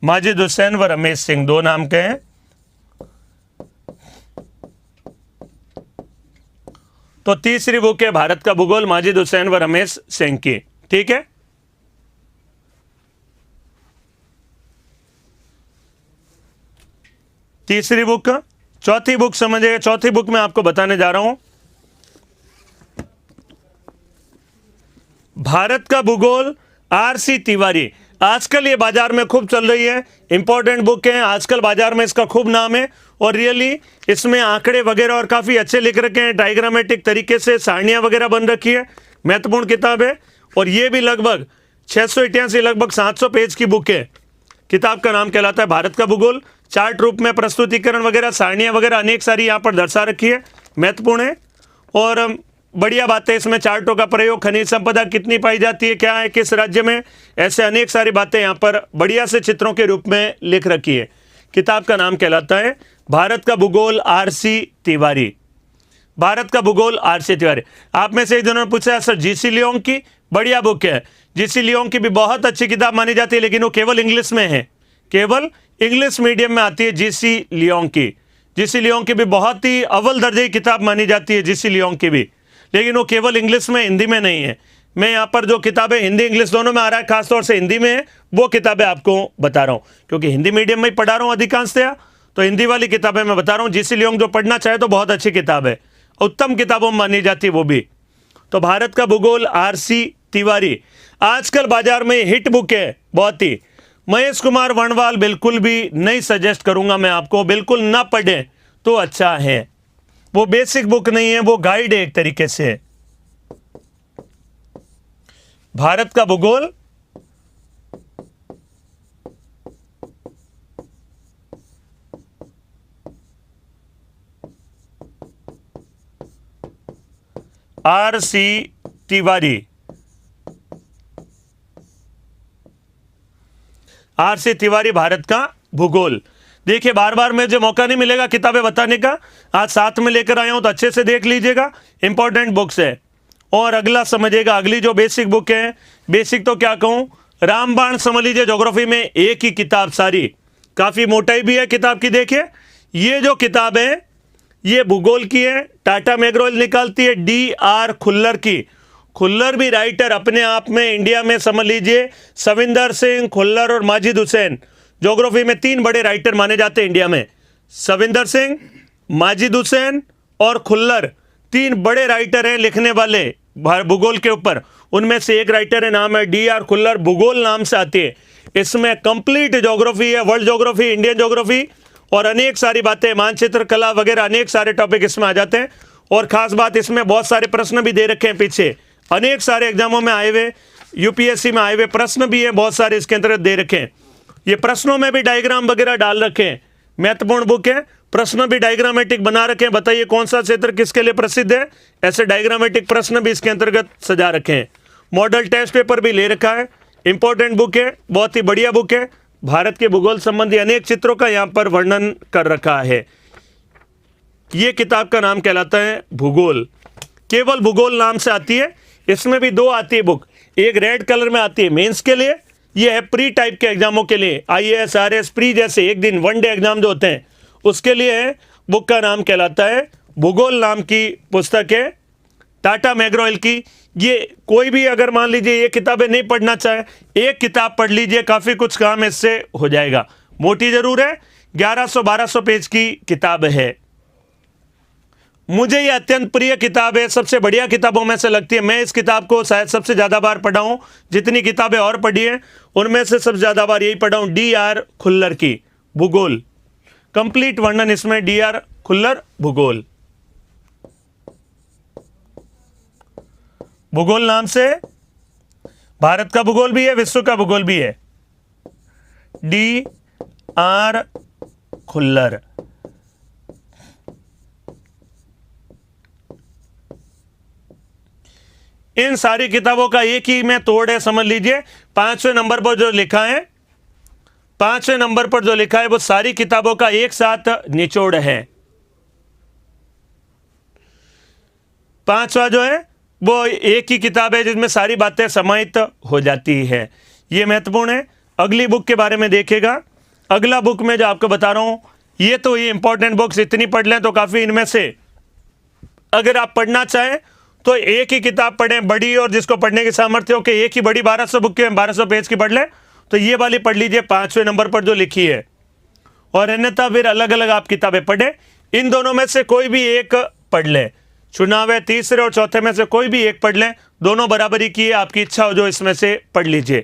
माजिद हुसैन व रमेश सिंह, 2 नाम के हैं। तो तीसरी बुक है भारत का भूगोल, माजिद हुसैन व रमेश सिंह की। ठीक है, तीसरी बुक। चौथी बुक समझिएगा, चौथी बुक में आपको बताने जा रहा हूं भारत का भूगोल, आरसी तिवारी। आजकल ये बाजार में खूब चल रही है, इंपॉर्टेंट बुक है, आजकल बाजार में इसका खूब नाम है। और रियली इसमें आंकड़े वगैरह और काफ़ी अच्छे लिख रखे हैं, डायग्रामेटिक तरीके से सारणियाँ वगैरह बन रखी है, महत्वपूर्ण किताब है। और ये भी लगभग 688 लगभग 700 पेज की बुक है। किताब का नाम कहलाता है भारत का भूगोल। चार्ट रूप में प्रस्तुतिकरण वगैरह, सारणियाँ वगैरह अनेक सारी यहाँ पर दर्शा रखी है, महत्वपूर्ण है। और बढ़िया बात है इसमें, चार्टों का प्रयोग, खनिज संपदा कितनी पाई जाती है, क्या है, किस राज्य में, ऐसे अनेक सारी बातें यहाँ पर बढ़िया से चित्रों के रूप में लिख रखी है। किताब का नाम कहलाता है भारत का भूगोल, आरसी तिवारी। भारत का भूगोल, आरसी तिवारी। आप में से एक जनों ने पूछा सर जीसी लियोंग की, बढ़िया बुक है। जीसी लियोंग की भी बहुत अच्छी किताब मानी जाती है, लेकिन वो केवल इंग्लिश में है, केवल इंग्लिश मीडियम में आती है जीसी लियोंग की। जीसी लियोंग की भी बहुत ही अव्वल दर्जे की किताब मानी जाती है जीसी लियोंग की भी, लेकिन वो केवल इंग्लिश में, हिंदी में नहीं है। मैं यहाँ पर जो किताबें हिंदी इंग्लिश दोनों में आ रहा है, खासतौर से हिंदी में है, वो किताबें आपको बता रहा हूँ, क्योंकि हिंदी मीडियम में ही पढ़ा रहा हूँ अधिकांशतया, तो हिंदी वाली किताबें मैं बता रहा हूँ। जीसी लियोंग जो पढ़ना चाहे तो बहुत अच्छी किताब है, उत्तम किताबों में मानी जाती है वो भी। तो भारत का भूगोल, आरसी तिवारी आजकल बाजार में हिट बुक है बहुत ही। महेश कुमार वर्णवाल बिल्कुल भी नहीं सजेस्ट करूंगा मैं आपको, बिल्कुल ना पढ़ें तो अच्छा है। वो बेसिक बुक नहीं है, वो गाइड है एक तरीके से। भारत का भूगोल, आरसी तिवारी, आरसी तिवारी, भारत का भूगोल। देखिए बार बार मुझे मौका नहीं मिलेगा किताबें बताने का, आज साथ में लेकर आया हूं तो अच्छे से देख लीजिएगा, इंपॉर्टेंट बुक्स है। और अगला समझिएगा, अगली जो बेसिक बुक है, बेसिक तो क्या कहूं, रामबाण समझ लीजिए, ज्योग्राफी में एक ही किताब सारी, काफ़ी मोटाई भी है किताब की। देखिए ये जो किताब है ये भूगोल की है, टाटा मैग्रोल निकालती है, DR खुल्लर की। खुल्लर भी राइटर अपने आप में इंडिया में समझ लीजिए, सविंदर सिंह, खुल्लर और माजिद हुसैन, ज्योग्राफी में 3 बड़े राइटर माने जाते हैं इंडिया में। सविंदर सिंह, माजिद हुसैन और खुल्लर 3 बड़े राइटर हैं लिखने वाले भूगोल के ऊपर। उनमें से एक राइटर है, नाम है DR खुल्लर, भूगोल नाम से आती है। इसमें कंप्लीट ज्योग्राफी है, वर्ल्ड ज्योग्राफी, इंडियन ज्योग्राफी और अनेक सारी बातें, मानचित्र कला वगैरह अनेक सारे टॉपिक इसमें आ जाते हैं। और खास बात, इसमें बहुत सारे प्रश्न भी दे रखे हैं पीछे, अनेक सारे एग्जामों में आए हुए, यूपीएससी में आए हुए प्रश्न भी है बहुत सारे इसके अंतर्गत दे रखे हैं। ये प्रश्नों में भी डायग्राम वगैरह डाल रखे हैं, महत्वपूर्ण बुक है। प्रश्न भी डायग्रामेटिक बना रखे हैं, बताइए कौन सा क्षेत्र किसके लिए प्रसिद्ध है, ऐसे डायग्रामेटिक प्रश्न भी इसके अंतर्गत सजा रखे हैं। मॉडल टेस्ट पेपर भी ले रखा है, इंपॉर्टेंट बुक है, बहुत ही बढ़िया बुक है। भारत के भूगोल संबंधी अनेक चित्रों का यहाँ पर वर्णन कर रखा है। ये किताब का नाम कहलाता है भूगोल, केवल भूगोल नाम से आती है। इसमें भी 2 आती है बुक, एक रेड कलर में आती है मेंस के लिए, ये है प्री टाइप के एग्जामों के लिए, IAS RS प्री जैसे एक दिन 1 डे एग्जाम जो होते हैं उसके लिए है। बुक का नाम कहलाता है भूगोल, नाम की पुस्तक है, टाटा मैग्रोल की। ये कोई भी अगर मान लीजिए ये किताबें नहीं पढ़ना चाहे, एक किताब पढ़ लीजिए, काफ़ी कुछ काम इससे हो जाएगा। मोटी जरूर है, 1100-1200 पेज की किताब है। मुझे ये अत्यंत प्रिय किताब है, सबसे बढ़िया किताबों में से लगती है। मैं इस किताब को शायद सबसे ज़्यादा बार पढ़ा हूँ, जितनी किताबें और पढ़ी हैं उनमें से सबसे ज़्यादा बार यही पढ़ा हूँ, DR खुल्लर की भूगोल। कंप्लीट वर्णन इसमें DR खुल्लर भूगोल, भूगोल नाम से भारत का भूगोल भी है, विश्व का भूगोल भी है। DR खुल्लर। इन सारी किताबों का एक ही में तोड़ है, समझ लीजिए। 5वें नंबर पर जो लिखा है, 5वें नंबर पर जो लिखा है वो सारी किताबों का एक साथ निचोड़ है। 5वां जो है वो एक ही किताब है जिसमें सारी बातें समाहित हो जाती है। ये महत्वपूर्ण है। अगली बुक के बारे में देखिएगा, अगला बुक में जो आपको बता रहा हूं, ये तो ये इंपॉर्टेंट बुक्स इतनी पढ़ लें तो काफ़ी इनमें से अगर आप पढ़ना चाहें तो एक ही किताब पढ़ें बड़ी, और जिसको पढ़ने की सामर्थ्य हो कि एक ही बड़ी 1200 बुक की 1200 पेज की पढ़ लें, तो ये वाली पढ़ लीजिए 5वें नंबर पर जो लिखी है, और अन्यथा फिर अलग अलग आप किताबें पढ़ें। इन दोनों में से कोई भी एक पढ़ लें, चुनाव है तीसरे और चौथे में से कोई भी एक पढ़ लें, दोनों बराबरी की है, आपकी इच्छा हो जो इसमें से पढ़ लीजिए।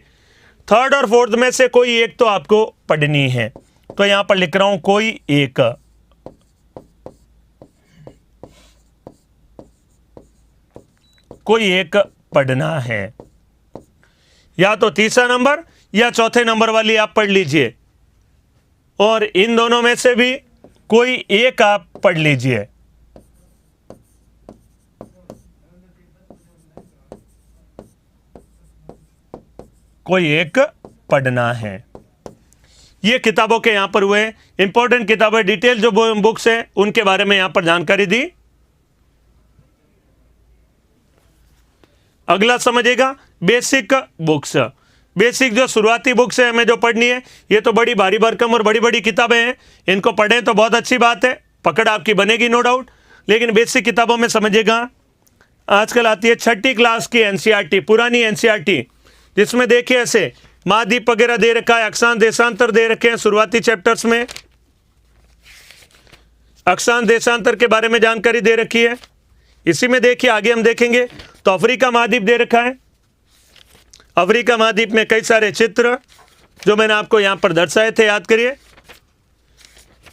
थर्ड और फोर्थ में से कोई एक तो आपको पढ़नी है, तो यहां पर लिख रहा हूं कोई एक, कोई एक पढ़ना है, या तो तीसरा नंबर या चौथे नंबर वाली आप पढ़ लीजिए, और इन दोनों में से भी कोई एक आप पढ़ लीजिए। कोई एक पढ़ना है। ये किताबों के यहां पर हुए इंपॉर्टेंट किताबें, डिटेल जो बुक्स हैं उनके बारे में यहां पर जानकारी दी। अगला समझिएगा बेसिक बुक्स। बेसिक जो शुरुआती बुक्स है हमें जो पढ़नी है, ये तो बड़ी भारी भरकम और बड़ी बड़ी किताबें हैं, इनको पढ़ें तो बहुत अच्छी बात है, पकड़ आपकी बनेगी नो डाउट। लेकिन बेसिक किताबों में समझिएगा, आजकल आती है 6ठी क्लास की एनसीईआरटी, पुरानी एनसीईआरटी, जिसमें देखिए ऐसे महाद्वीप वगैरह दे रखा है, अक्षांश देशांतर दे रखे हैं शुरुआती चैप्टर्स में, अक्षांश देशांतर के बारे में जानकारी दे रखी है। इसी में देखिए आगे हम देखेंगे तो अफ्रीका महाद्वीप दे रखा है। अफ्रीका महाद्वीप में कई सारे चित्र जो मैंने आपको यहां पर दर्शाए थे, याद करिए,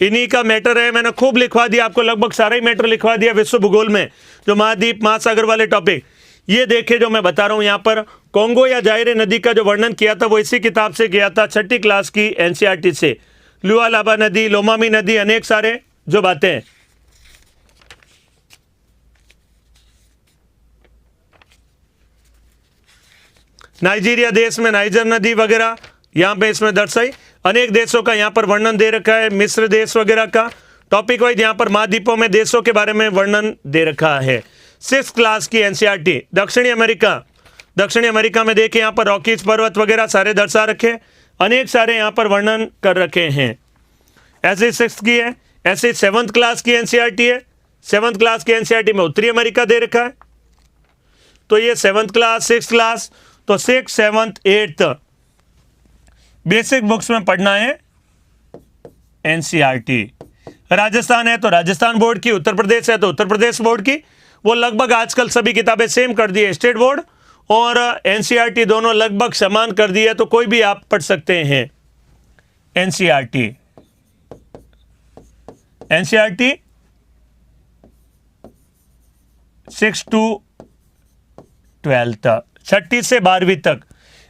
इन्हीं का मैटर है, मैंने खूब लिखवा दिया आपको, लगभग सारा ही मैटर लिखवा दिया विश्व भूगोल में, जो महाद्वीप महासागर वाले टॉपिक। ये देखिए जो मैं बता रहा हूं, यहां पर कोंगो या जायरे नदी का जो वर्णन किया था वो इसी किताब से किया था, 6ठी क्लास की एनसीईआरटी से। लुआलाबा नदी, लोमामी नदी, अनेक सारे जो बातें हैं। नाइजीरिया देश में नाइजर नदी वगैरह यहां पे इसमें दर्शाई, अनेक देशों का यहां पर वर्णन दे रखा है, मिस्र देश वगैरह का टॉपिक वाइज यहां पर महाद्वीपों में देशों के बारे में वर्णन दे रखा है। 6th क्लास की एनसीईआरटी। दक्षिणी अमेरिका, दक्षिणी अमेरिका में देखिए यहां पर रॉकीज पर्वत वगैरह सारे दर्शा रखे, अनेक सारे यहां पर वर्णन कर रखे हैं। ऐसे 6th की है, ऐसे 7th क्लास की एनसीईआरटी है। 7th क्लास की एनसीईआरटी में उत्तरी अमेरिका दे रखा है, तो ये 7th क्लास 6th क्लास, तो 6th 7th 8th basic books में पढ़ना है एनसीईआरटी। राजस्थान है तो राजस्थान बोर्ड की, उत्तर प्रदेश है तो उत्तर प्रदेश बोर्ड की, वो लगभग आजकल सभी किताबें सेम कर दी है, स्टेट बोर्ड और एनसीईआरटी दोनों लगभग समान कर दी है, तो कोई भी आप पढ़ सकते हैं एनसीईआरटी। एनसीईआरटी 6 to 12th, 6ठी से 12वीं तक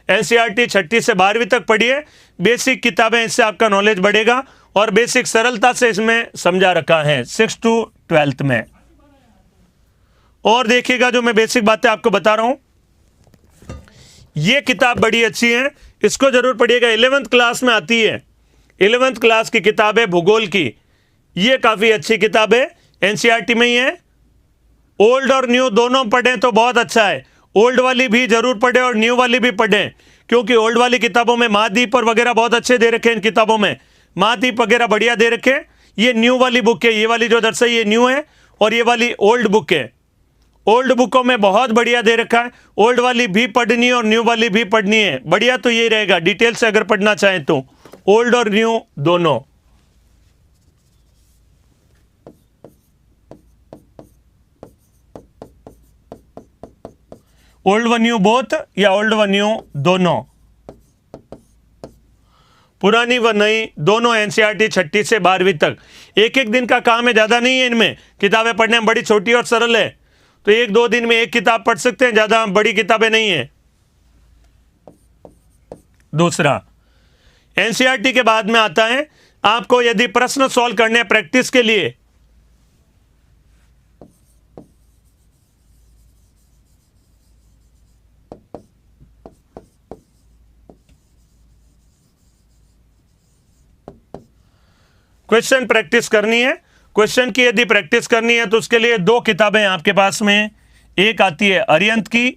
एनसीईआरटी 6ठी से 12वीं तक पढ़िए। बेसिक किताबें, इससे आपका नॉलेज बढ़ेगा और बेसिक सरलता से इसमें समझा रखा है 6 to 12th में। और देखिएगा जो मैं बेसिक बातें आपको बता रहा हूं, ये किताब बड़ी अच्छी है, इसको जरूर पढ़िएगा। 11th क्लास में आती है, 11th क्लास की किताब है भूगोल की, ये काफी अच्छी किताब है, एनसीईआरटी में ही है। ओल्ड और न्यू दोनों पढ़ें तो बहुत अच्छा है, ओल्ड वाली भी जरूर पढ़ें और न्यू वाली भी पढ़ें, क्योंकि ओल्ड वाली किताबों में महाद्वीप और वगैरह बहुत अच्छे दे रखे हैं, इन किताबों में महाद्वीप वगैरह बढ़िया दे रखे। ये न्यू वाली बुक है, ये वाली जो दर्शाई ये न्यू है और ये वाली ओल्ड बुक है। ओल्ड बुकों में बहुत बढ़िया दे रखा है, ओल्ड वाली भी पढ़नी है और न्यू वाली भी पढ़नी है। बढ़िया तो ये रहेगा, डिटेल से अगर पढ़ना चाहें तो ओल्ड और न्यू दोनों। ओल्ड व न्यू बोथ या ओल्ड व न्यू दोनों, पुरानी व नई दोनों एनसीईआरटी 6ठी से 12वीं तक। एक एक दिन का काम है, ज्यादा नहीं है इनमें, किताबें पढ़ने में बड़ी छोटी और सरल है, तो 1-2 दिन में एक किताब पढ़ सकते हैं, ज्यादा बड़ी किताबें नहीं है। दूसरा, एनसीईआरटी के बाद में आता है आपको यदि प्रश्न सॉल्व करने हैं प्रैक्टिस के लिए, क्वेश्चन प्रैक्टिस करनी है, क्वेश्चन की यदि प्रैक्टिस करनी है तो उसके लिए 2 किताबें आपके पास में, एक आती है अरिहंत की,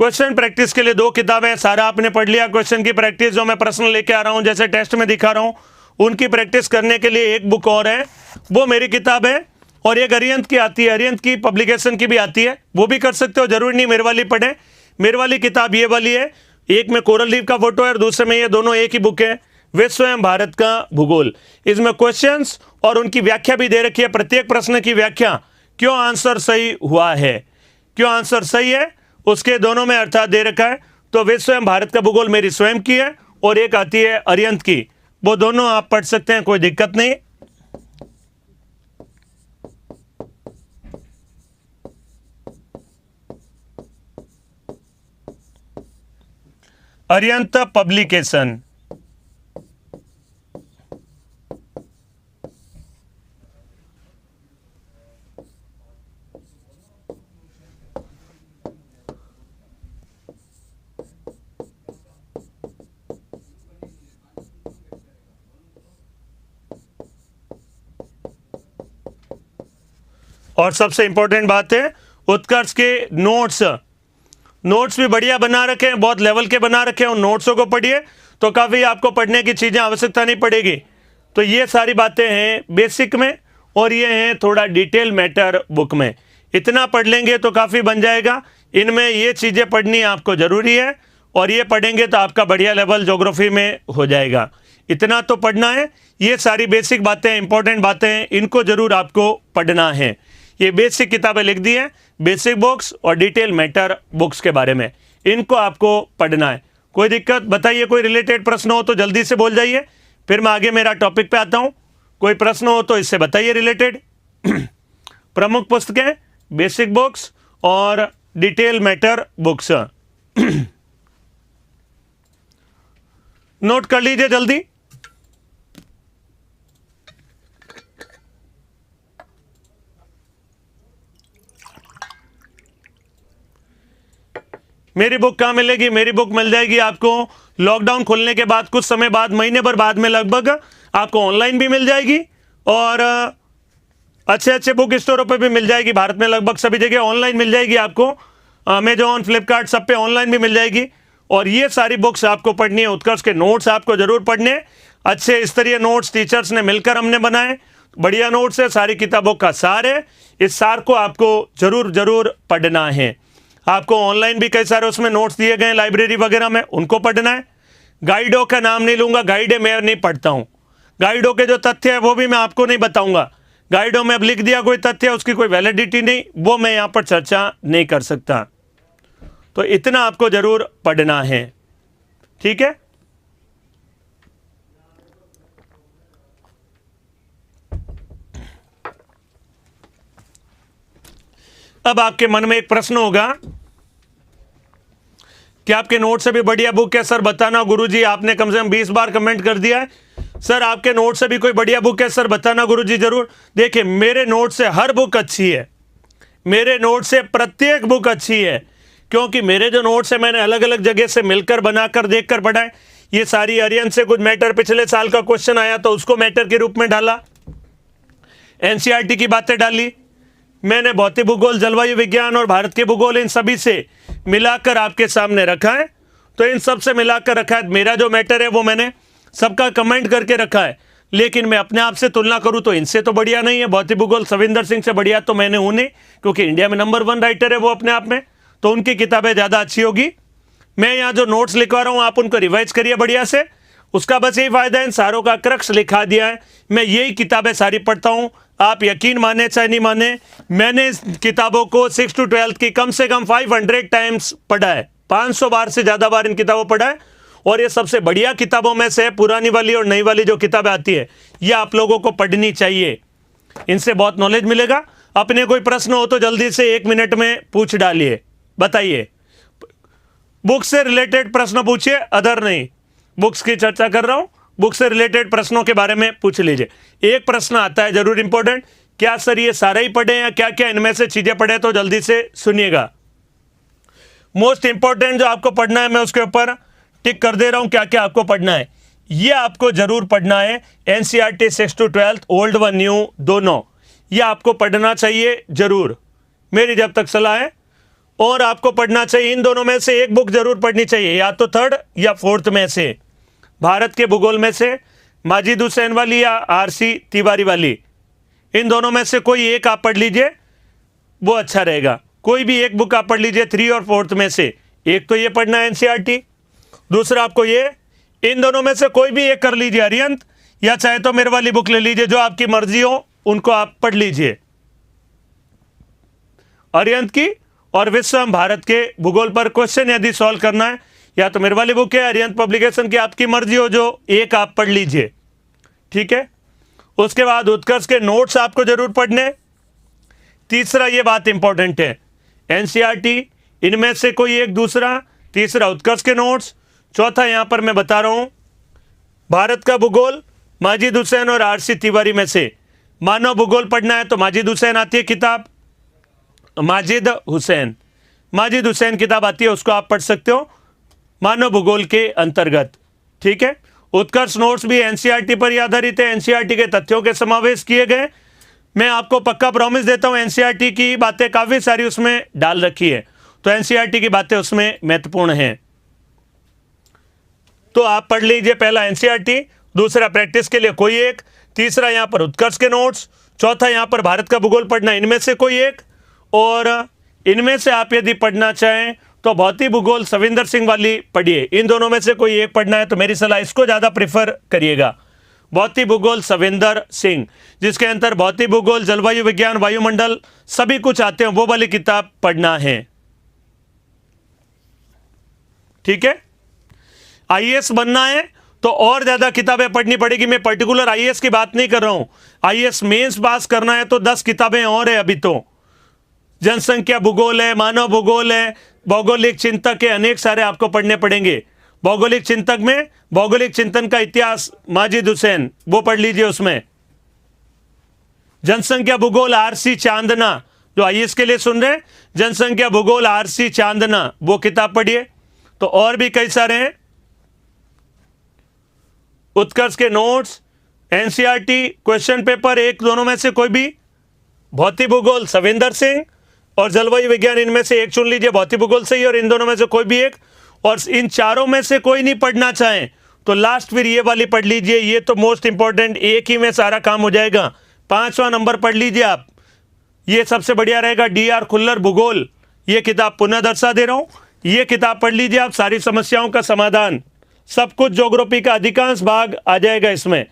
क्वेश्चन प्रैक्टिस के लिए 2 किताबें, सारा आपने पढ़ लिया। क्वेश्चन की प्रैक्टिस जो मैं प्रश्न लेके आ रहा हूं, जैसे टेस्ट में दिखा रहा हूं, उनकी प्रैक्टिस करने के लिए एक बुक और है, वो मेरी किताब है। और एक अरिहंत की आती है, अरिहंत की पब्लिकेशन की भी आती है, वो भी कर सकते हो, जरूरी नहीं मेरे वाली पढ़ें। मेरे वाली किताब ये वाली है, एक में कोरल रीफ का फोटो है और दूसरे में ये दोनों एक ही बुक है, विश्व एवं भारत का भूगोल। इसमें क्वेश्चंस और उनकी व्याख्या भी दे रखी है, प्रत्येक प्रश्न की व्याख्या, क्यों आंसर सही हुआ है, क्यों आंसर सही है, उसके दोनों में अर्थात दे रखा है। तो विश्व एवं भारत का भूगोल मेरी स्वयं की है और एक आती है अरिहंत की, वो दोनों आप पढ़ सकते हैं, कोई दिक्कत नहीं। अरिहंत पब्लिकेशन। और सबसे इंपॉर्टेंट बात है, उत्कर्ष के नोट्स भी बढ़िया बना रखे हैं, बहुत लेवल के बना रखे हैं। उन नोट्सों को पढ़िए तो काफ़ी आपको पढ़ने की चीज़ें आवश्यकता नहीं पड़ेगी। तो ये सारी बातें हैं बेसिक में और ये हैं थोड़ा डिटेल मैटर बुक में। इतना पढ़ लेंगे तो काफ़ी बन जाएगा। इनमें ये चीज़ें पढ़नी आपको ज़रूरी है और ये पढ़ेंगे तो आपका बढ़िया लेवल ज्योग्राफी में हो जाएगा। इतना तो पढ़ना है, ये सारी बेसिक बातें, इंपॉर्टेंट बातें हैं, इनको ज़रूर आपको पढ़ना है। ये बेसिक किताबें लिख दी हैं, बेसिक बुक्स और डिटेल मैटर बुक्स के बारे में, इनको आपको पढ़ना है। कोई दिक्कत बताइए, कोई रिलेटेड प्रश्न हो तो जल्दी से बोल जाइए, फिर मैं आगे मेरा टॉपिक पे आता हूँ। कोई प्रश्न हो तो इससे बताइए रिलेटेड। प्रमुख पुस्तकें, बेसिक बुक्स और डिटेल मैटर बुक्स। नोट कर लीजिए जल्दी। मेरी बुक कहाँ मिलेगी? मेरी बुक मिल जाएगी आपको लॉकडाउन खुलने के बाद, कुछ समय बाद, महीने भर बाद में लगभग आपको ऑनलाइन भी मिल जाएगी और अच्छे अच्छे बुक स्टोरों पे भी मिल जाएगी। भारत में लगभग सभी जगह ऑनलाइन मिल जाएगी आपको, अमेजॉन, फ्लिपकार्ट, सब पे ऑनलाइन भी मिल जाएगी। और ये सारी बुक्स आपको पढ़नी है। उत्कर्ष के नोट्स आपको जरूर पढ़ने हैं, अच्छे स्तरीय नोट्स टीचर्स ने मिलकर हमने बनाए, बढ़िया नोट्स है, सारी किताबों का सार है। इस सार को आपको जरूर पढ़ना है। आपको ऑनलाइन भी कई सारे उसमें नोट्स दिए गए लाइब्रेरी वगैरह में, उनको पढ़ना है। गाइडों का नाम नहीं लूंगा, गाइड मैं नहीं पढ़ता हूँ। गाइडों के जो तथ्य है वो भी मैं आपको नहीं बताऊंगा। गाइडों में अब लिख दिया कोई तथ्य, उसकी कोई वैलिडिटी नहीं, वो मैं यहाँ पर चर्चा नहीं कर सकता। तो इतना आपको जरूर पढ़ना है, ठीक है। अब आपके मन में एक प्रश्न होगा कि आपके नोट से भी बढ़िया बुक है सर, बताना। गुरुजी आपने कम से कम 20 बार कमेंट कर दिया है, सर आपके नोट से भी कोई बढ़िया बुक है सर, बताना गुरुजी। जरूर देखिए, मेरे नोट से हर बुक अच्छी है, मेरे नोट से प्रत्येक बुक अच्छी है, क्योंकि मेरे जो नोट्स है मैंने अलग अलग जगह से मिलकर बनाकर देखकर पढ़ा है। ये सारी अरिहंत से कुछ मैटर, पिछले साल का क्वेश्चन आया तो उसको मैटर के रूप में डाला, एनसीईआरटी की बातें डाली मैंने, भौतिक भूगोल, जलवायु विज्ञान और भारत के भूगोल, इन सभी से मिलाकर आपके सामने रखा है। तो इन सब से मिलाकर रखा है। मेरा जो मैटर है वो मैंने सबका कमेंट करके रखा है, लेकिन मैं अपने आप से तुलना करूं तो इनसे तो बढ़िया नहीं है। भौतिक भूगोल सविंदर सिंह से बढ़िया तो मैंने हूं नहीं, क्योंकि इंडिया में नंबर 1 राइटर है वो अपने आप में, तो उनकी किताबें ज़्यादा अच्छी होगी। मैं यहाँ जो नोट्स लिखवा रहा हूँ आप उनको रिवाइज करिए बढ़िया से, उसका बस यही फायदा है, इन सारों का क्रक्स लिखा दिया है। मैं यही किताबें सारी पढ़ता हूँ, आप यकीन माने चाहे नहीं माने, मैंने इस किताबों को 6 to 12 की कम से कम 500 टाइम्स पढ़ा है, 500 बार से ज़्यादा बार इन किताबों पढ़ा है। और ये सबसे बढ़िया किताबों में से, पुरानी वाली और नई वाली जो किताबें आती है, ये आप लोगों को पढ़नी चाहिए, इनसे बहुत नॉलेज मिलेगा। अपने कोई प्रश्न हो तो जल्दी से 1 मिनट में पूछ डालिए, बताइए। बुक से रिलेटेड प्रश्न पूछिए, अदर नहीं, बुक्स की चर्चा कर रहा हूं, बुक से रिलेटेड प्रश्नों के बारे में पूछ लीजिए। एक प्रश्न आता है जरूर इंपॉर्टेंट, क्या सर ये सारे ही पढ़े या क्या क्या इनमें से चीजें पढ़े? तो जल्दी से सुनिएगा। मोस्ट इंपॉर्टेंट जो आपको पढ़ना है मैं उसके ऊपर टिक कर दे रहा हूं, क्या क्या आपको पढ़ना है। ये आपको जरूर पढ़ना है, एनसीईआरटी 6 to 12 ओल्ड व न्यू दोनों, ये आपको पढ़ना चाहिए जरूर, मेरी जब तक सलाह है। और आपको पढ़ना चाहिए, इन दोनों में से एक बुक जरूर पढ़नी चाहिए, या तो थर्ड या फोर्थ में से। भारत के भूगोल में से माजिद हुसैन वाली या आरसी तिवारी वाली, इन दोनों में से कोई एक आप पढ़ लीजिए, वो अच्छा रहेगा। कोई भी एक बुक आप पढ़ लीजिए 3 और 4th में से। एक तो ये पढ़ना है एनसीईआरटी, दूसरा आपको ये, इन दोनों में से कोई भी एक कर लीजिए, अरिहंत, या चाहे तो मेरे वाली बुक ले लीजिए, जो आपकी मर्जी हो उनको आप पढ़ लीजिए। अरिहंत की और विश्वम भारत के भूगोल पर क्वेश्चन यदि सॉल्व करना है, या तो मेरे वाली बुक है, अरिहंत पब्लिकेशन की, आपकी मर्जी हो, जो एक आप पढ़ लीजिए, ठीक है। उसके बाद उत्कर्ष के नोट्स आपको जरूर पढ़ने। तीसरा, ये बात इंपॉर्टेंट है, एनसीईआरटी, इनमें से कोई एक दूसरा, तीसरा उत्कर्ष के नोट्स, चौथा यहां पर मैं बता रहा हूं भारत का भूगोल माजिद हुसैन और आरसी तिवारी में से। मानव भूगोल पढ़ना है तो माजिद हुसैन आती है किताब, माजिद हुसैन किताब आती है, उसको आप पढ़ सकते हो मानव भूगोल के अंतर्गत, ठीक है। उत्कर्ष नोट्स भी एनसीईआरटी पर ही आधारित है, एनसीईआरटी के तथ्यों के समावेश किए गए। मैं आपको पक्का प्रॉमिस देता हूं, एनसीईआरटी की बातें काफी सारी उसमें डाल रखी है, तो एनसीईआरटी की बातें उसमें महत्वपूर्ण हैं, तो आप पढ़ लीजिए। पहला एनसीईआरटी, दूसरा प्रैक्टिस के लिए कोई एक, तीसरा यहां पर उत्कर्ष के नोट्स, चौथा यहां पर भारत का भूगोल पढ़ना, इनमें से कोई एक, और इनमें से आप यदि पढ़ना चाहें तो भौतिक भूगोल सविंदर सिंह वाली पढ़िए। इन दोनों में से कोई एक पढ़ना है तो मेरी सलाह इसको ज़्यादा प्रेफर करिएगा, भौतिक भूगोल सविंदर सिंह, जिसके अंदर भौतिक भूगोल, जलवायु विज्ञान, वायुमंडल सभी कुछ आते हैं, वो वाली किताब पढ़ना है, ठीक है। आईएएस बनना है तो और ज़्यादा किताबें पढ़नी पड़ेगी। मैं पर्टिकुलर आईएएस की बात नहीं कर रहा हूं, आईएएस मेंस पास करना है तो 10 किताबें और है अभी तो, जनसंख्या भूगोल है, मानव भूगोल है, भौगोलिक चिंतक के अनेक सारे आपको पढ़ने पड़ेंगे। भौगोलिक चिंतक में भौगोलिक चिंतन का इतिहास माजिद हुसैन, वो पढ़ लीजिए उसमें। जनसंख्या भूगोल आरसी चांदना, जो आईएएस के लिए सुन रहे हैं, जनसंख्या भूगोल आरसी चांदना, वो किताब पढ़िए। तो और भी कई सारे हैं, उत्कर्ष के नोट्स, एनसीईआरटी क्वेश्चन पेपर, एक दोनों में से कोई भी, भौतिक भूगोल सविंदर सिंह और जलवायु विज्ञान, इनमें से एक चुन लीजिए, भौतिक भूगोल सही, और इन दोनों में से कोई भी एक, और इन चारों में से कोई नहीं पढ़ना चाहें तो लास्ट फिर ये वाली पढ़ लीजिए, ये तो मोस्ट इंपॉर्टेंट, एक ही में सारा काम हो जाएगा। 5वां नंबर पढ़ लीजिए आप, ये सबसे बढ़िया रहेगा, डीआर खुल्लर भूगोल, ये किताब पुनः दर्शा दे रहा हूं, ये किताब पढ़ लीजिए आप, सारी समस्याओं का समाधान, सब कुछ, ज्योग्राफी का अधिकांश भाग आ जाएगा इसमें।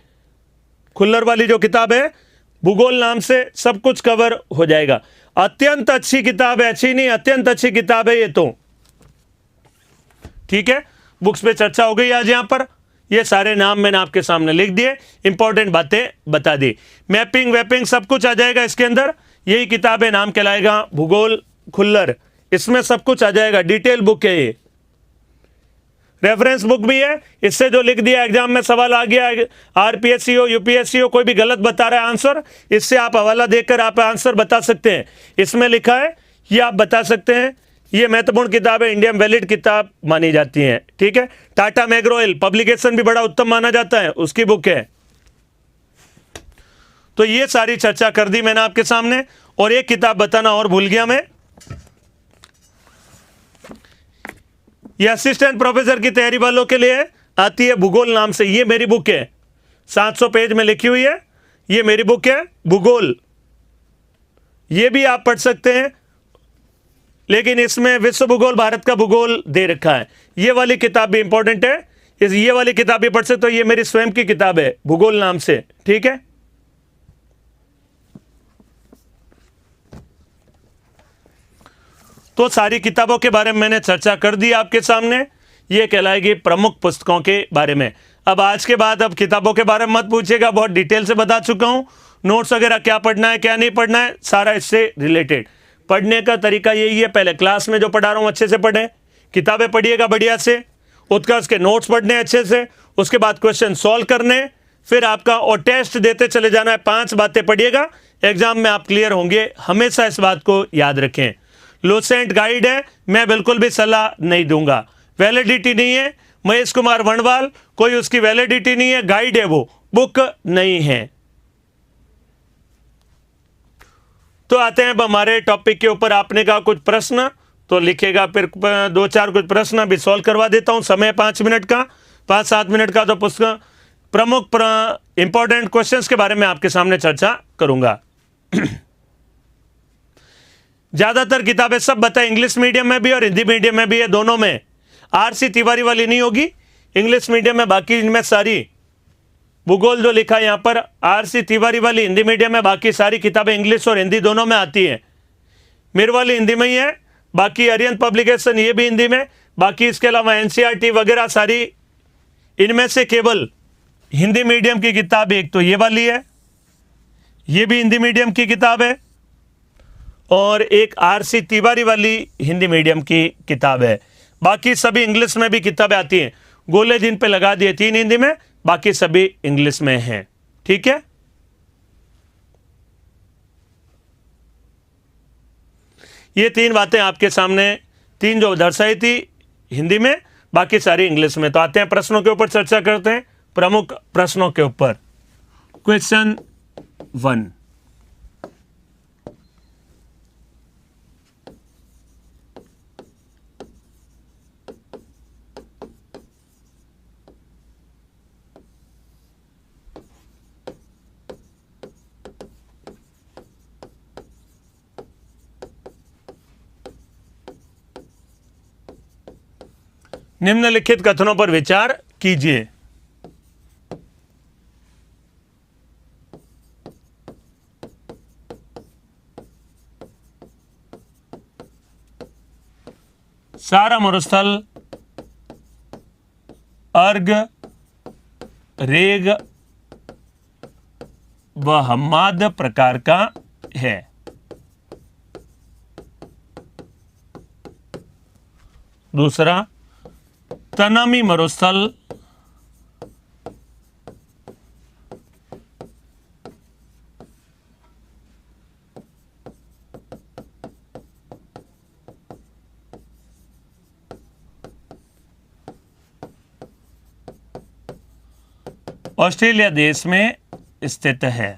खुल्लर वाली जो किताब है, भूगोल नाम से सब कुछ कवर हो जाएगा। अत्यंत अच्छी किताब है, अच्छी नहीं, अत्यंत अच्छी किताब है ये तो, ठीक है। बुक्स पे चर्चा हो गई आज, यहां पर ये सारे नाम मैंने आपके सामने लिख दिए, इंपॉर्टेंट बातें बता दी, मैपिंग वेपिंग सब कुछ आ जाएगा इसके अंदर। यही किताब है, नाम कहलाएगा भूगोल खुल्लर, इसमें सब कुछ आ जाएगा, डिटेल बुक है ये, रेफरेंस बुक भी है। इससे जो लिख दिया एग्जाम में सवाल आ गया, आरपीएससी हो यूपीएससी हो, कोई भी गलत बता रहा है आंसर, इससे आप हवाला देकर आप आंसर बता सकते हैं। इसमें लिखा है ये आप बता सकते हैं, ये महत्वपूर्ण किताब है, इंडियन वैलिड किताब मानी जाती है, ठीक है। टाटा मैग्रो-हिल पब्लिकेशन भी बड़ा उत्तम माना जाता है, उसकी बुक है। तो ये सारी चर्चा कर दी मैंने आपके सामने, और एक किताब बताना और भूल गया मैं, ये असिस्टेंट प्रोफेसर की तैयारी वालों के लिए आती है, भूगोल नाम से, ये मेरी बुक है, 700 पेज में लिखी हुई है, ये मेरी बुक है भूगोल, ये भी आप पढ़ सकते हैं, लेकिन इसमें विश्व भूगोल, भारत का भूगोल दे रखा है। ये वाली किताब भी इंपॉर्टेंट है, ये वाली किताब भी पढ़ सकते हो, ये मेरी स्वयं की किताब है भूगोल नाम से, ठीक है। तो सारी किताबों के बारे में मैंने चर्चा कर दी आपके सामने, ये कहलाएगी प्रमुख पुस्तकों के बारे में। अब आज के बाद अब किताबों के बारे में मत पूछिएगा, बहुत डिटेल से बता चुका हूं, नोट्स वगैरह क्या पढ़ना है क्या नहीं पढ़ना है, सारा इससे रिलेटेड। पढ़ने का तरीका यही है, पहले क्लास में जो पढ़ा रहा हूं अच्छे से पढ़ें, किताबें पढ़िएगा बढ़िया से, उत्कर्ष के नोट्स पढ़ने अच्छे से, उसके बाद क्वेश्चन सॉल्व करने, फिर आपका और टेस्ट देते चले जाना है। 5 बातें पढ़िएगा, एग्जाम में आप क्लियर होंगे, हमेशा इस बात को याद रखें। लूसेंट गाइड है, मैं बिल्कुल भी सलाह नहीं दूंगा, वैलिडिटी नहीं है, महेश कुमार वनवाल, कोई उसकी वैलिडिटी नहीं है, गाइड है वो, बुक नहीं है। तो आते हैं अब हमारे टॉपिक के ऊपर, आपने कहा कुछ प्रश्न, तो लिखेगा। फिर 2-4 कुछ प्रश्न भी सॉल्व करवा देता हूँ। समय 5 मिनट का, 5-7 मिनट का। तो पुस्तक प्रमुख इंपॉर्टेंट क्वेश्चंस के बारे में आपके सामने चर्चा करूंगा। ज्यादातर किताबें सब बताए, इंग्लिश मीडियम में भी और हिंदी मीडियम में भी है, दोनों में। आरसी तिवारी वाली नहीं होगी इंग्लिश मीडियम में, बाकी इनमें सारी भूगोल जो लिखा है यहां पर आरसी तिवारी वाली हिंदी मीडियम में, बाकी सारी किताबें इंग्लिश और हिंदी दोनों में आती है। मेरे वाली हिंदी में ही है, बाकी अरिहंत पब्लिकेशन ये भी हिंदी में, बाकी इसके अलावा एनसीईआरटी वगैरह सारी। इनमें से केवल हिंदी मीडियम की किताब एक तो ये वाली है, ये भी हिंदी मीडियम की किताब है, और एक आरसी तिवारी वाली हिंदी मीडियम की किताब है। बाकी सभी इंग्लिश में भी किताबें आती हैं। गोले जिन पे लगा दिए 3 हिंदी में, बाकी सभी इंग्लिश में हैं। ठीक है, ये 3 बातें आपके सामने, 3 जो दर्शाई थी हिंदी में, बाकी सारी इंग्लिश में। तो आते हैं प्रश्नों के ऊपर, चर्चा करते हैं प्रमुख प्रश्नों के ऊपर। क्वेश्चन 1, निम्नलिखित कथनों पर विचार कीजिए। सारा मरुस्थल अर्ग, रेग व हम्माद प्रकार का है। दूसरा, तनामी मरुस्थल ऑस्ट्रेलिया देश में स्थित है।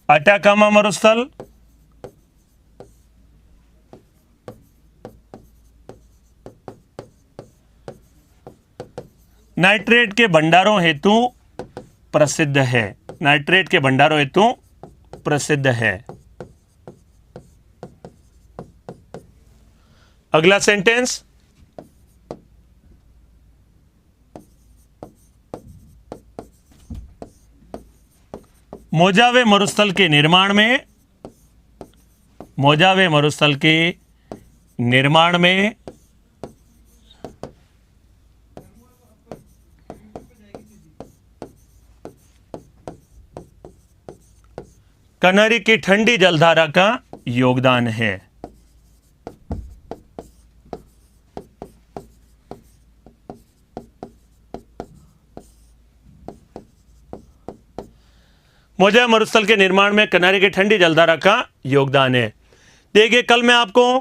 अटाकामा मरुस्थल नाइट्रेट के भंडारों हेतु प्रसिद्ध है। नाइट्रेट के भंडारों हेतु प्रसिद्ध है। अगला सेंटेंस, मोजावे मरुस्थल के निर्माण में, मोजावे मरुस्थल के निर्माण में कनारी की ठंडी जलधारा का योगदान है। मोजावे मरुस्थल के निर्माण में कनारी की ठंडी जलधारा का योगदान है। देखिए, कल मैं आपको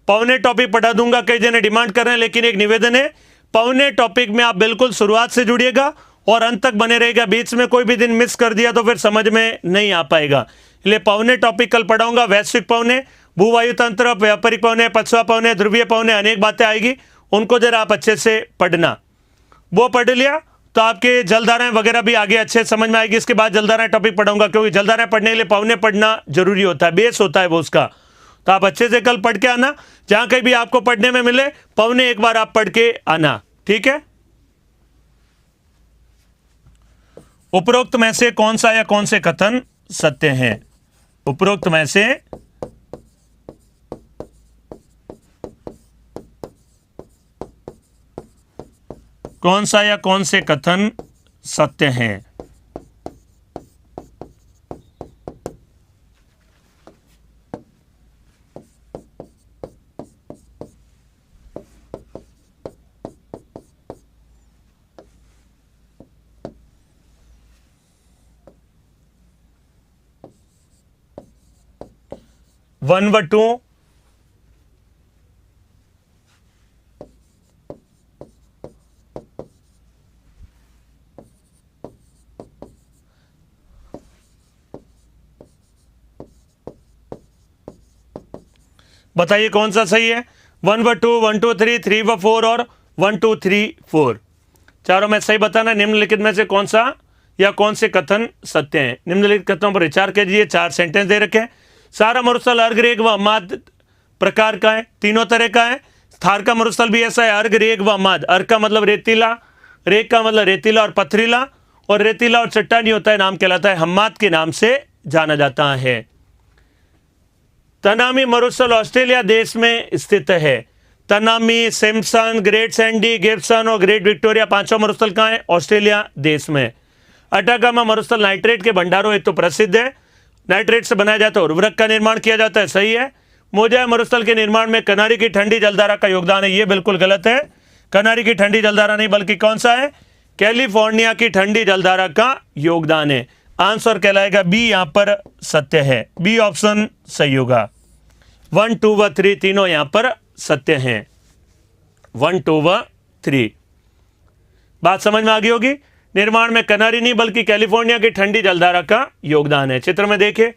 पौने टॉपिक पढ़ा दूंगा, कई जने डिमांड कर रहे हैं, लेकिन एक निवेदन है, पौने टॉपिक में आप बिल्कुल शुरुआत से जुड़िएगा और अंत तक बने रहेगा। बीच में कोई भी दिन मिस कर दिया तो फिर समझ में नहीं आ पाएगा। इसलिए पौने टॉपिक कल पढ़ाऊंगा, वैश्विक पौने, भूवायु तंत्र, व्यापारिक पौने, पछुआ पौने, ध्रुवीय पौने, अनेक बातें आएगी, उनको जरा आप अच्छे से पढ़ना। वो पढ़ लिया तो आपके जलधाराएं वगैरह भी आगे अच्छे समझ में आएगी। इसके बाद जलधाराएं टॉपिक पढ़ाऊंगा, क्योंकि जलधाराएं पढ़ने के लिए पौने पढ़ना जरूरी होता है, बेस होता है वो उसका। तो आप अच्छे से कल पढ़ के आना, जहां कहीं भी आपको पढ़ने में मिले पौने एक बार आप पढ़ के आना। ठीक है, उपरोक्त में से कौन सा या कौन से कथन सत्य हैं? उपरोक्त में से कौन सा या कौन से कथन सत्य हैं? 1 व 2, बताइए कौन सा सही है। 1 व 2, 1 2 3, 3 व 4 और 1 2 3 4, चारों में सही बताना। निम्नलिखित में से कौन सा या कौन से कथन सत्य हैं। निम्नलिखित कथनों पर विचार कीजिए। 4 सेंटेंस दे रखे हैं। सारा मरुस्थल अर्घ रेग व माद प्रकार का है, तीनों तरह का है। थार का मरुस्थल भी ऐसा है, अर्घ रेग व माद। अर्घ का मतलब रेतीला, रेग का मतलब रेतीला और पथरीला, और रेतीला और चट्टानी होता है नाम कहलाता है हम्माद के नाम से जाना जाता है। तनामी मरुस्थल ऑस्ट्रेलिया देश में स्थित है। Tanami, Simpson, great Sandy, Gibson और ग्रेट विक्टोरिया, पांचों मरुस्थल कहाँ है? ऑस्ट्रेलिया देश में। अटाकामा मरुस्थल नाइट्रेट के भंडारों हेतु तो प्रसिद्ध है। नाइट्रेट से बनाया जाता है उर्वरक का निर्माण किया जाता है, सही है। मोजाय मरुस्थल के निर्माण में कनारी की ठंडी जलधारा का योगदान है, ये बिल्कुल गलत है। कनारी की ठंडी जलधारा नहीं, बल्कि कौन सा है? कैलिफोर्निया की ठंडी जलधारा का योगदान है। आंसर कहलाएगा बी, यहां पर सत्य है। बी ऑप्शन सही होगा। 1 2 व 3 तीनों यहां पर सत्य हैं। 1 2 व 3 बात समझ में आ गई होगी। निर्माण में कनारी नहीं बल्कि कैलिफोर्निया की ठंडी जलधारा का योगदान है। चित्र में देखिए,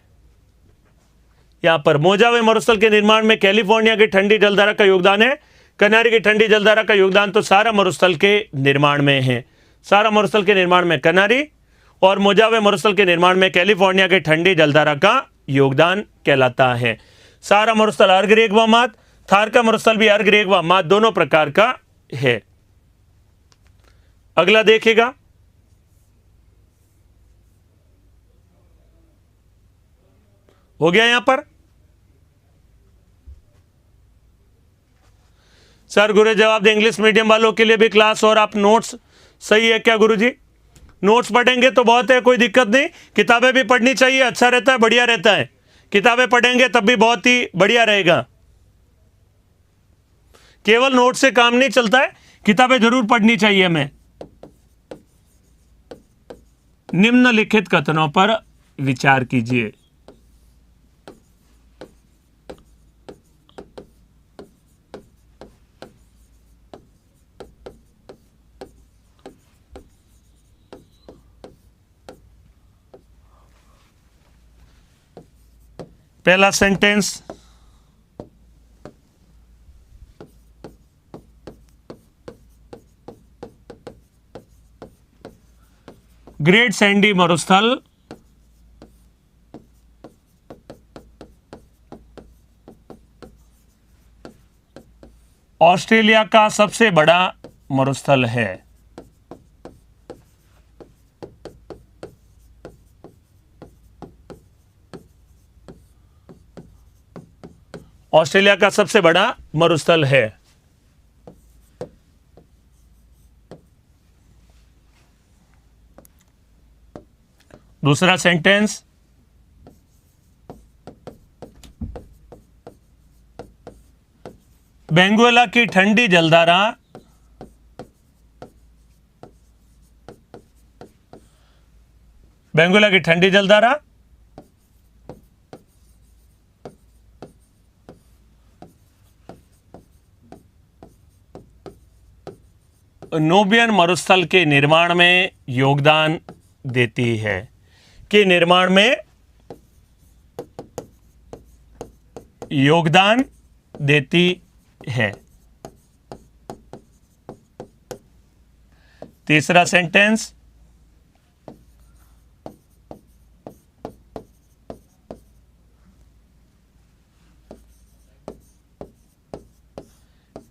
यहां पर मोजावे मरुस्थल के निर्माण में कैलिफोर्निया की ठंडी जलधारा का योगदान है। कनारी की ठंडी जलधारा का योगदान तो सारा मरुस्थल के निर्माण में है। सारा मरुस्थल के निर्माण में कनारी और मोजावे मरुस्थल के निर्माण में कैलिफोर्निया की ठंडी जलधारा का योगदान कहलाता है। सारा मरुस्थल अर्घ रेग व माद, थार का मरुस्थल भी अर्घ रेग व माद दोनों प्रकार का है। अगला देखिएगा, हो गया यहां पर। सर गुरु जवाब दे, इंग्लिश मीडियम वालों के लिए भी क्लास और आप नोट्स, सही है क्या गुरुजी? नोट्स पढ़ेंगे तो बहुत है, कोई दिक्कत नहीं। किताबें भी पढ़नी चाहिए, अच्छा रहता है, बढ़िया रहता है। किताबें पढ़ेंगे तब भी बहुत ही बढ़िया रहेगा। केवल नोट से काम नहीं चलता है, किताबें जरूर पढ़नी चाहिए हमें। निम्नलिखित कथनों पर विचार कीजिए। पहला सेंटेंस, ग्रेट सैंडी मरुस्थल ऑस्ट्रेलिया का सबसे बड़ा मरुस्थल है। ऑस्ट्रेलिया का सबसे बड़ा मरुस्थल है। दूसरा सेंटेंस, बेंगुएला की ठंडी जलधारा बेंगुएला की ठंडी जलधारा नोबियन मरुस्थल के निर्माण में योगदान देती है। के निर्माण में योगदान देती है। तीसरा सेंटेंस,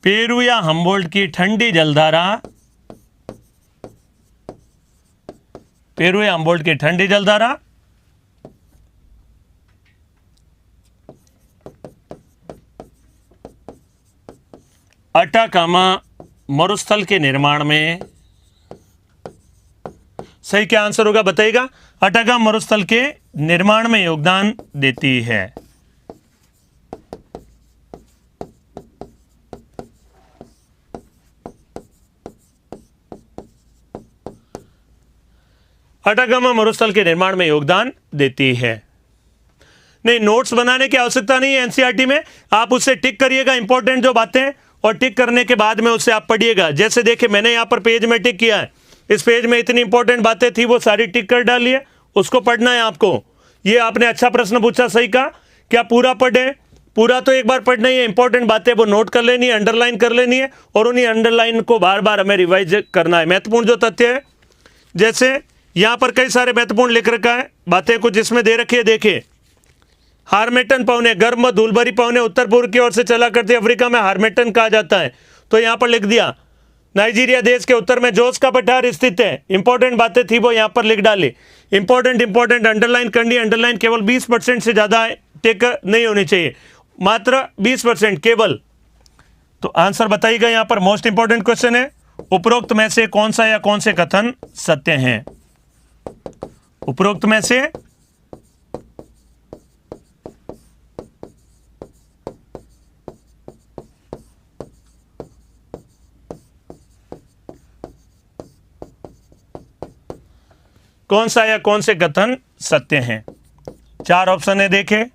पेरू या हम्बोल्ट की ठंडी जलधारा पेरू या हम्बोल्ट की ठंडी जलधारा अटाकामा मरुस्थल के निर्माण में, सही क्या आंसर होगा बताइएगा? अटाकामा मरुस्थल के निर्माण में योगदान देती है। अटाकामा मरुस्थल के निर्माण में योगदान देती है। नहीं, नोट्स बनाने की आवश्यकता नहीं है एनसीईआरटी में, आप उससे टिक करिएगा इंपॉर्टेंट जो बातें, और टिक करने के बाद में उससे आप पढ़िएगा। जैसे देखिए मैंने यहाँ पर पेज में टिक किया है, इस पेज में इतनी इंपॉर्टेंट बातें थी वो सारी टिक कर डालिए, उसको पढ़ना है आपको। ये आपने अच्छा प्रश्न पूछा, सही कहा, क्या पूरा पढ़ें, पूरा तो एक बार पढ़ना ही है, इंपॉर्टेंट बातें वो नोट कर लेनी है, अंडरलाइन कर लेनी है और उन्हीं अंडरलाइन को बार बार हमें रिवाइज करना है। महत्वपूर्ण जो तथ्य है, जैसे यहां पर कई सारे महत्वपूर्ण लिख रखा है बातें, कुछ इसमें दे रखी है, देखिए हार्मेटन पवने, गर्म धूलभरी पवने उत्तर पूर्व की ओर से चला करती अफ्रीका में हार्मेटन कहा जाता है। तो यहां पर लिख दिया नाइजीरिया देश के उत्तर में जोस का पठार स्थित है। इंपॉर्टेंट बातें थी वो यहां पर लिख डाली, इंपॉर्टेंट अंडरलाइन करनी, अंडरलाइन केवल 20% से ज्यादा टिक नहीं होनी चाहिए, मात्र 20% केवल। तो आंसर बताइएगा, यहां पर मोस्ट इंपॉर्टेंट क्वेश्चन है, उपरोक्त में से कौन सा या कौन से कथन सत्य हैं? उपरोक्त में से कौन सा या कौन से कथन सत्य हैं? 4 ऑप्शन है, देखें।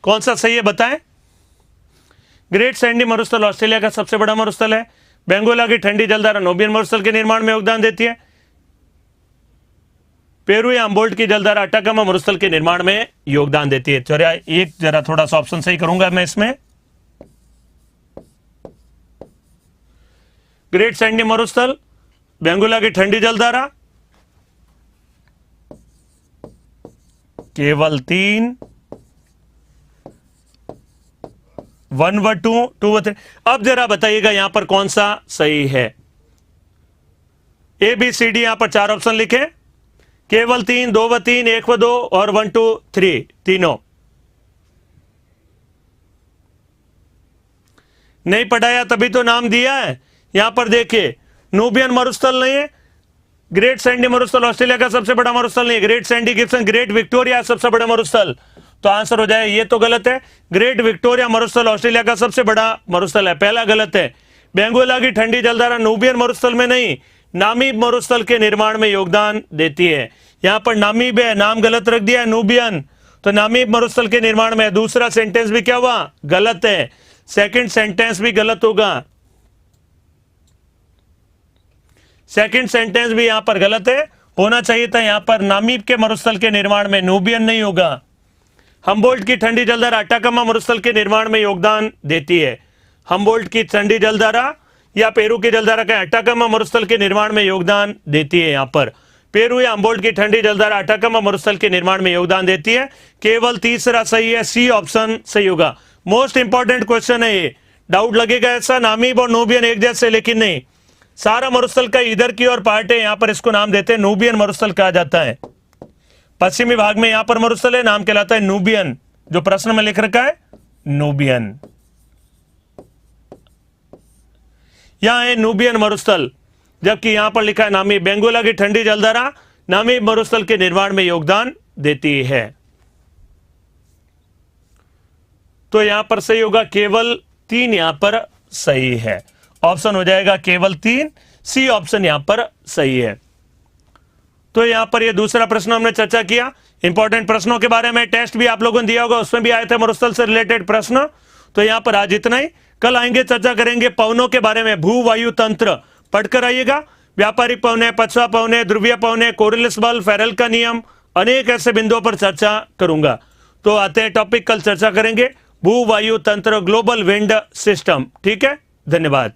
कौन सा सही है बताएं? ग्रेट सैंडी मरुस्थल ऑस्ट्रेलिया का सबसे बड़ा मरुस्थल है। बेंगोला की ठंडी जलधारा नोबियन मरुस्थल के निर्माण में योगदान देती है। पेरू या अम्बोल्ट की जलधारा अटाकामा मरुस्थल के निर्माण में योगदान देती है। जरा थोड़ा सा ऑप्शन सही करूंगा मैं इसमें। ग्रेट सैंडी मरुस्थल, बेंगोला की ठंडी जलधारा, केवल 3, 1 व 2, 2 व 3। अब जरा बताइएगा यहां पर कौन सा सही है? ABCD यहां पर 4 ऑप्शन लिखे, केवल 3, 2 व 3, 1 व 2 और 1 2 3, तीनों नहीं पढ़ाया तभी तो नाम दिया है। यहां पर देखिए नूबियन मरुस्थल नहीं है, ग्रेट सैंडी मरुस्थल ऑस्ट्रेलिया का सबसे बड़ा मरुस्थल नहीं है, great Sandy Gibson great Victoria सबसे बड़ा मरुस्थल। तो आंसर हो जाए, ये तो गलत है। ग्रेट विक्टोरिया मरुस्थल ऑस्ट्रेलिया का सबसे बड़ा मरुस्थल है, पहला गलत है। बेंगोला की ठंडी जलधारा नूबियन मरुस्थल में नहीं, नामीब मरुस्थल के निर्माण में योगदान देती है। यहां पर नामीब है, नाम गलत रख दिया है, नूबियन, तो नामीब मरुस्थल के निर्माण में। दूसरा सेंटेंस भी क्या हुआ? गलत है। सेकंड सेंटेंस भी गलत होगा, सेकंड सेंटेंस भी यहां पर गलत है। होना चाहिए था यहां पर नामीब के मरुस्थल के निर्माण में, नूबियन नहीं होगा। हम्बोल्ट की ठंडी जलधारा अटाकामा मरुस्थल के निर्माण में योगदान देती है। हम्बोल्ट की ठंडी जलधारा या पेरू की जलधारा का अटाकामा मरुस्थल के निर्माण में योगदान देती है। यहां पर पेरू या हम्बोल्ट की ठंडी जलधारा अटाकामा मरुस्थल के निर्माण में योगदान देती है। केवल तीसरा सही है, सी ऑप्शन सही होगा। मोस्ट इंपॉर्टेंट क्वेश्चन है ये। डाउट लगेगा ऐसा, नामीब और नूबियन एक जैसे, लेकिन नहीं, सारा मरुस्थल का इधर की ओर पार्ट है, यहां पर इसको नाम देते हैं नूबियन मरुस्थल कहा जाता है। पश्चिमी भाग में यहां पर मरुस्थल है, नाम कहलाता है नूबियन, जो प्रश्न में लिख रखा है नूबियन। यहां है नूबियन मरुस्थल, जबकि यहां पर लिखा है नामीब। बेंगोला की ठंडी जलधारा नामीब मरुस्थल के निर्माण में योगदान देती है। तो यहां पर सही होगा केवल 3, यहां पर सही है। ऑप्शन हो जाएगा केवल 3, सी ऑप्शन यहां पर सही है। तो यहां पर ये दूसरा प्रश्न हमने चर्चा किया। इंपॉर्टेंट प्रश्नों के बारे में टेस्ट भी आप लोगों ने दिया होगा, उसमें भी आए थे मरुस्थल से रिलेटेड प्रश्न। तो यहां पर आज इतना ही। कल आएंगे, चर्चा करेंगे पवनों के बारे में। भू वायु तंत्र पढ़कर आइएगा। व्यापारिक पवने, पछवा पवने, ध्रुवीय पवने, कोरिलिस बल, फेरल का नियम, अनेक ऐसे बिंदुओं पर चर्चा करूंगा। तो आते हैं टॉपिक, कल चर्चा करेंगे भू वायु तंत्र, ग्लोबल विंड सिस्टम। ठीक है, धन्यवाद।